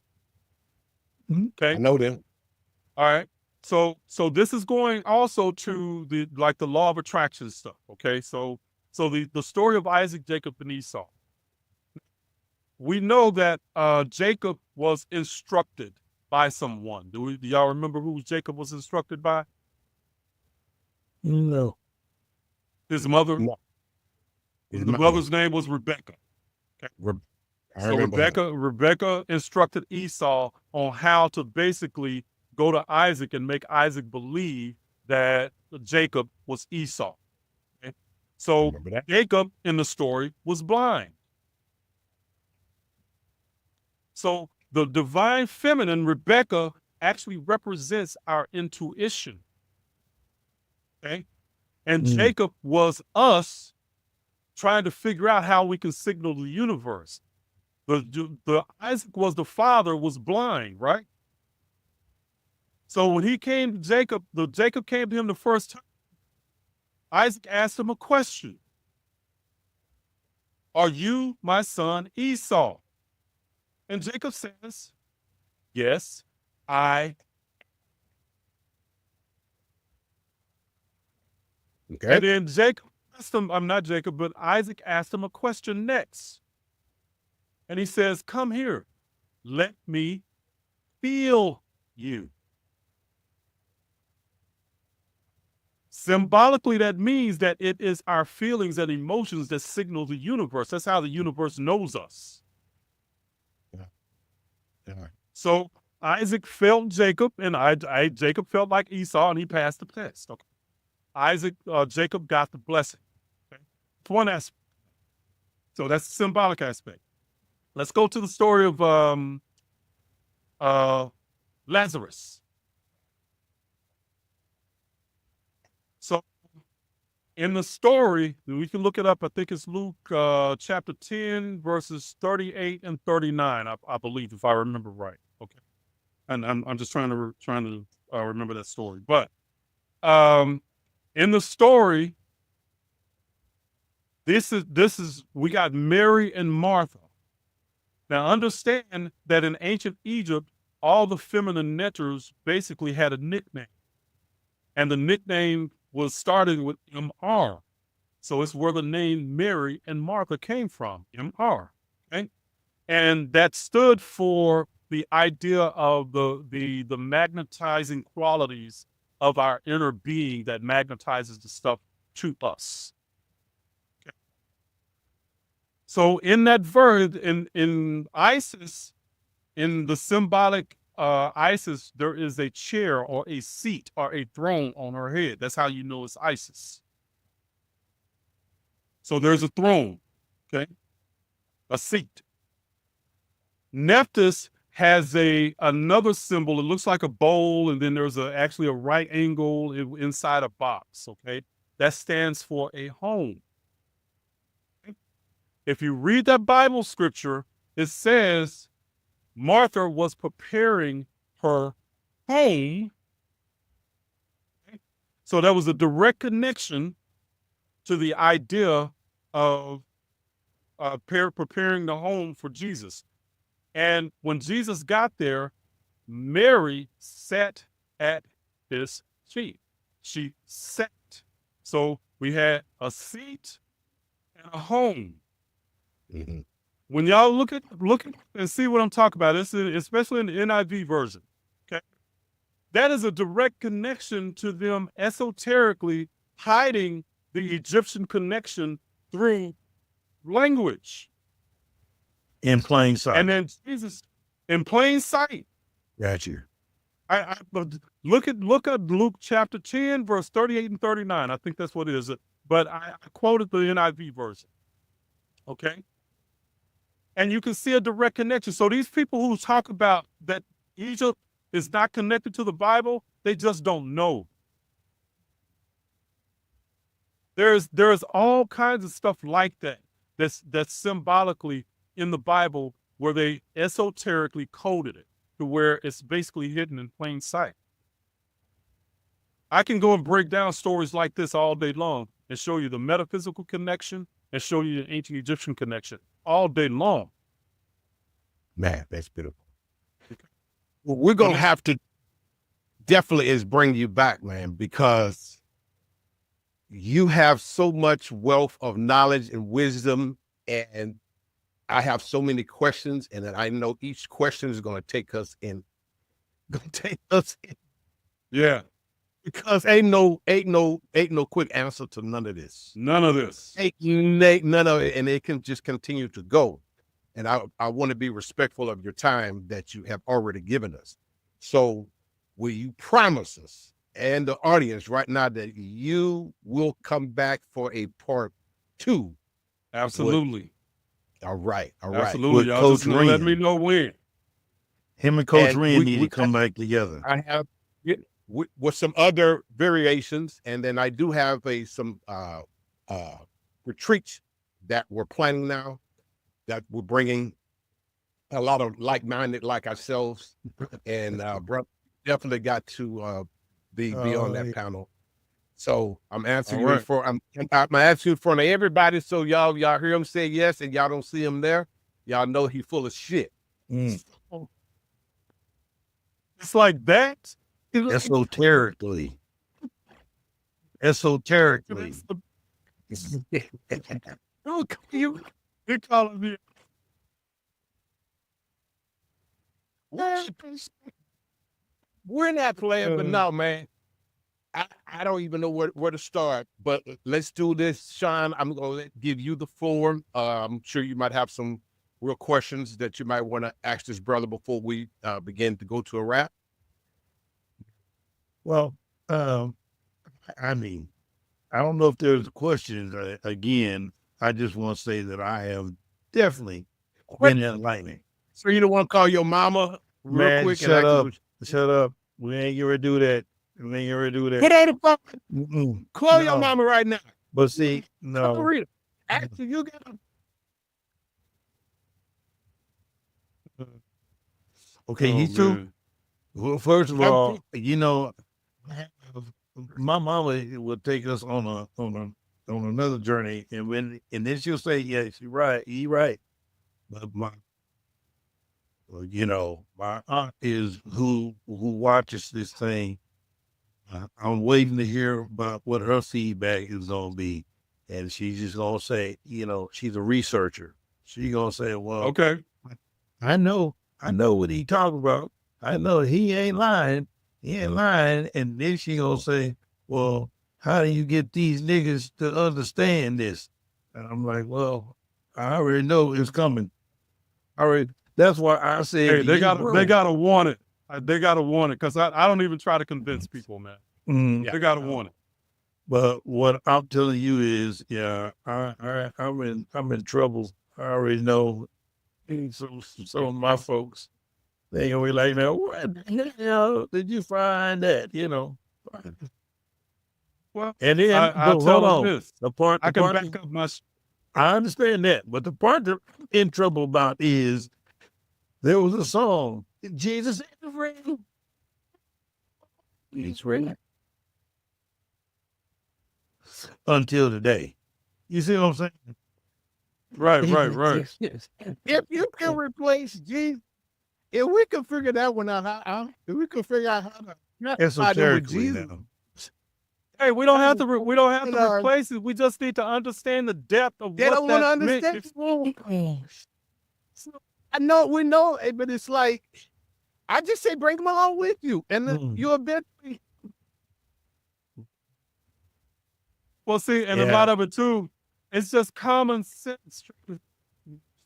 Okay.
I know them.
All right. So this is going also to the law of attraction stuff. Okay. So the story of Isaac, Jacob, and Esau. We know that Jacob was instructed by someone. Do y'all remember who Jacob was instructed by?
No.
His mother.
No.
The mother's name was Rebecca. Okay. So Rebecca instructed Esau on how to basically go to Isaac and make Isaac believe that Jacob was Esau. Okay? So Jacob in the story was blind. So the divine feminine, Rebecca, actually represents our intuition. Okay? And Jacob was us trying to figure out how we can signal the universe. The Isaac was the father, was blind, right? So when he came to Jacob, Jacob came to him the first time, Isaac asked him a question. Are you my son Esau? And Jacob says, yes, I.
Okay.
And then Jacob asked him, but Isaac asked him a question next. And he says, come here, let me feel you. Symbolically, that means that it is our feelings and emotions that signal the universe. That's how the universe knows us.
Yeah.
So Isaac felt Jacob, and Jacob felt like Esau, and he passed the test. Okay. Jacob got the blessing. Okay. It's one aspect. So that's the symbolic aspect. Let's go to the story of Lazarus. So in the story, we can look it up. I think it's Luke chapter 10, verses 38 and 39, I believe, if I remember right. Okay. And I'm just trying to remember that story. But in the story, this is we got Mary and Martha. Now understand that in ancient Egypt, all the feminine letters basically had a nickname. And the nickname was started with MR. So it's where the name Mary and Martha came from, MR. Okay? And that stood for the idea of the magnetizing qualities of our inner being that magnetizes the stuff to us. Okay. So in that verse, in Isis, in the symbolic Isis, there is a chair or a seat or a throne on her head. That's how you know it's Isis. So there's a throne, okay? A seat. Nephthys has another symbol. It looks like a bowl, and then there's actually a right angle inside a box, okay? That stands for a home. Okay? If you read that Bible scripture, it says Martha was preparing her home So there was a direct connection to the idea of preparing the home for Jesus. And when Jesus got there, Mary sat at his feet. She sat. So we had a seat and a home.
Mm-hmm.
When y'all look at and see what I'm talking about, especially in the NIV version, okay? That is a direct connection to them esoterically hiding the Egyptian connection through language.
In plain sight.
And then Jesus, in plain sight.
Got you.
But look at Luke chapter 10, verse 38 and 39. I think that's what it is. But I quoted the NIV version. Okay? And you can see a direct connection. So these people who talk about that Egypt is not connected to the Bible, they just don't know. There's all kinds of stuff like that's symbolically in the Bible where they esoterically coded it to where it's basically hidden in plain sight. I can go and break down stories like this all day long and show you the metaphysical connection and show you the ancient Egyptian connection all day long.
Man, that's beautiful. Well, we're going to have to definitely is bring you back, man, because you have so much wealth of knowledge and wisdom, and I have so many questions, and I know each question is going to take us in.
Yeah.
Because ain't no quick answer to none of this.
None of this.
None of it, and it can just continue to go. And I want to be respectful of your time that you have already given us. So will you promise us and the audience right now that you will come back for a part 2?
Absolutely.
All right.
Absolutely. Y'all just let me know when.
Him and Coach Ren need to come back together.
I have with some other variations, and then I do have some retreats that we're planning now that we're bringing a lot of like-minded like ourselves, and bro, definitely got to be on that panel. So I'm answering you for I'm asking in front of everybody. So y'all hear him say yes, and y'all don't see him there. Y'all know he's full of shit.
It's like that.
Esoterically.
Oh, you're calling me.
We're not playing, but no, man. I don't even know where to start, but let's do this. Sean, I'm going to give you the floor. I'm sure you might have some real questions that you might want to ask this brother before we begin to go to a wrap.
Well, I mean, I don't know if there's questions. Again, I just want to say that I have definitely been enlightening.
So you don't want to call your mama real quick?
Shut up. We ain't gonna do that.
It ain't a fucking. Call your mama right now.
But see, no.
Actually, you got to.
Okay, he too. Well, first of all, my mama would take us on another journey, and then she'll say, "Yes, you're right." But my aunt is who watches this thing. I'm waiting to hear about what her feedback is gonna be, and she's just gonna say, she's a researcher. She's gonna say, "Well,
okay,
I know what he talking about. I know he ain't lying. He ain't lying." And then she gonna say, "Well, how do you get these niggas to understand this?" And I'm like, "Well, I already know it's coming. That's why I said,
hey, they gotta want it. They gotta want it, because I don't even try to convince people, man. They gotta want it.
But what I'm telling you is, I'm in trouble. I already know. Some of my folks, they gonna be like, "Now, what the hell did you find that?"
Well,
and then
I'll tell them this.
I
can back up my.
I understand that, but the part that I'm in trouble about is there was a song, "Jesus is real." He's real. until today. You see what I'm saying?
Right.
If you can replace Jesus, if we can figure that one out, if we can figure out how to find him with
Esoterically
Jesus,
now.
Hey, we don't have to
You know,
replace it. We just need to understand the depth of
they
what
don't want to
that meant.
understand. I know, we know, but it's like, I just say bring them all with you, and then you eventually.
Well, see, and a
Yeah.
lot of it too, it's just common sense.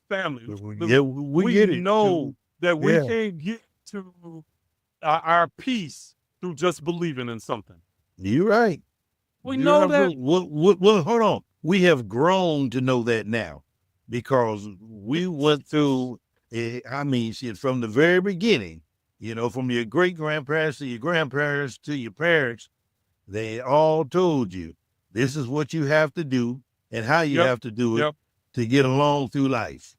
Family,
Yeah, we get it.
know that we
Yeah.
can't get to our peace through just believing in something.
You're right.
We
You're
know that.
absolutely- Well, hold on. We have grown to know that now because we went through, shit, from the very beginning, from your great grandparents to your grandparents to your parents, they all told you this is what you have to do and how you have to do it to get along through life.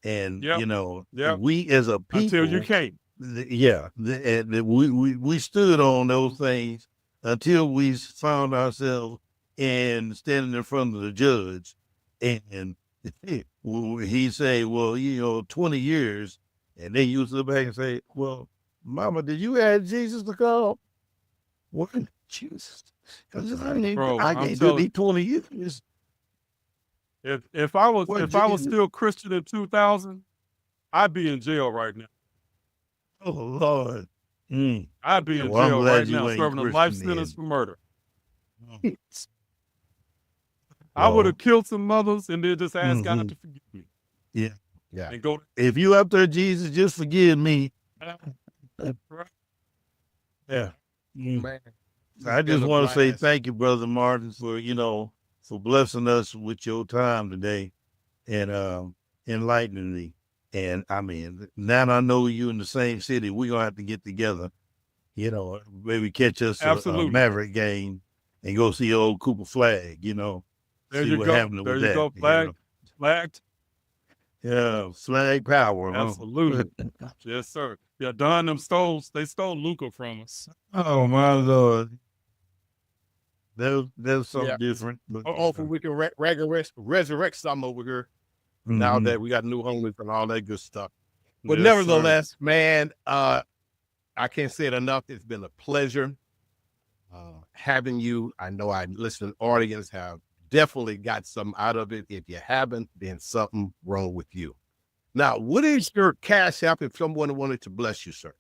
And, we as a people,
Until you can't.
we stood on those things until we found ourselves and standing in front of the judge, and he say, well, 20 years, and then you look back and say, well, Mama, did you ask Jesus to come? What? Jesus.
Bro,
I can't do these 20 years.
If I was still Christian in 2000, I'd be in jail right now.
Oh Lord.
I'd be in
Well, I'm
jail
glad
right
you
now,
ain't
serving a
Christian
life sentence
then.
for murder. I would have killed some mothers and then just asked God to forgive me.
Yeah.
And go.
If you up there, Jesus, just forgive me. Yeah.
Man,
So I just want to say thank you, Brother Martin, for blessing us with your time today and enlightening me. And I mean, now I know you in the same city, we're gonna have to get together. Maybe catch us a Maverick game and go see old Cooper Flag.
There
see
you
what
go.
happened
There
with
you
that.
go. Flagged.
Yeah, flag power. Huh?
Absolutely. Yes, sir. Yeah, Don, they stole Luca from us.
Oh my Lord. There's something different. But,
hopefully we can resurrect some over here now that we got new homies and all that good stuff. But
Yes,
nevertheless, man, I can't say it enough. It's been a pleasure having you. I know our listening audience have definitely got something out of it. If you haven't, then something wrong with you. Now, what is your Cash App if someone wanted to bless you, sir?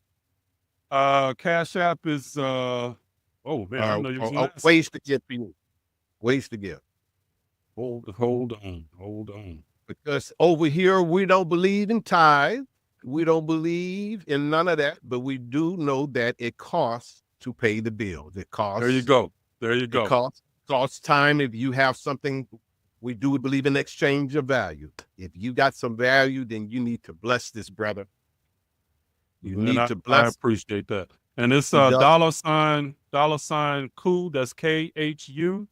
Cash App is oh man, I know you was gonna ask.
Ways to give people. Ways to give.
Hold on.
Because over here, we don't believe in tithe. We don't believe in none of that, but we do know that it costs to pay the bills. It costs.
There you go.
It costs time. If you have something, we do believe in exchange of value. If you got some value, then you need to bless this brother. You need to bless.
I appreciate that. And it's $sign Ku. That's KHU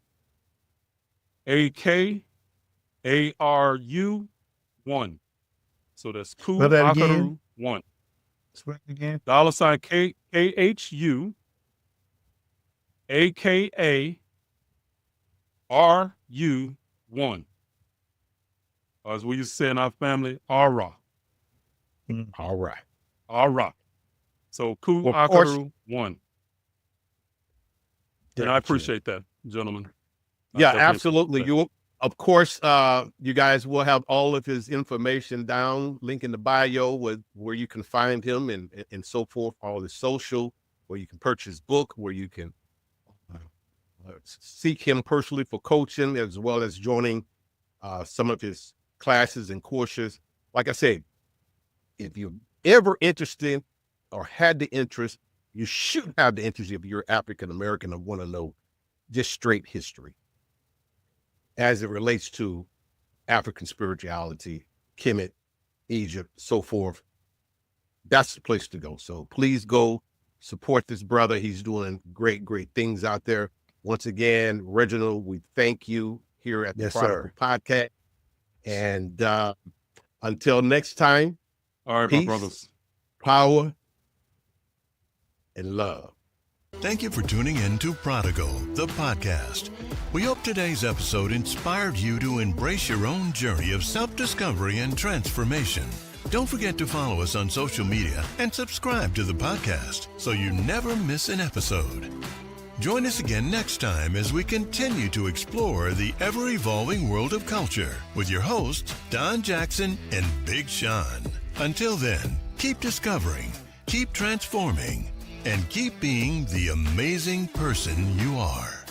AKARU 1. So that's Ku Akaru 1.
Spell it again.
$sign KHU AKARU 1. As we used to say in our family, Ara.
All right.
Ara. So Ku
Well,
Akaru 1. And I appreciate that, gentlemen.
Yeah, absolutely. Of course, you guys will have all of his information down, link in the bio where you can find him and so forth, all his social, where you can purchase book, where you can seek him personally for coaching, as well as joining some of his classes and courses. Like I said, if you're ever interested or had the interest, you should have the interest if you're African-American and want to know just straight history as it relates to African spirituality, Kemet, Egypt, so forth. That's the place to go. So please go support this brother. He's doing great, great things out there. Once again, Reginald, we thank you here at the Prodigal Podcast. And until next time,
all right,
peace,
my brothers.
Power, and love.
Thank you for tuning in to Prodigal, the podcast. We hope today's episode inspired you to embrace your own journey of self-discovery and transformation. Don't forget to follow us on social media and subscribe to the podcast so you never miss an episode. Join us again next time as we continue to explore the ever-evolving world of culture with your hosts, Don Jackson and Big Sean. Until then, keep discovering, keep transforming, and keep being the amazing person you are.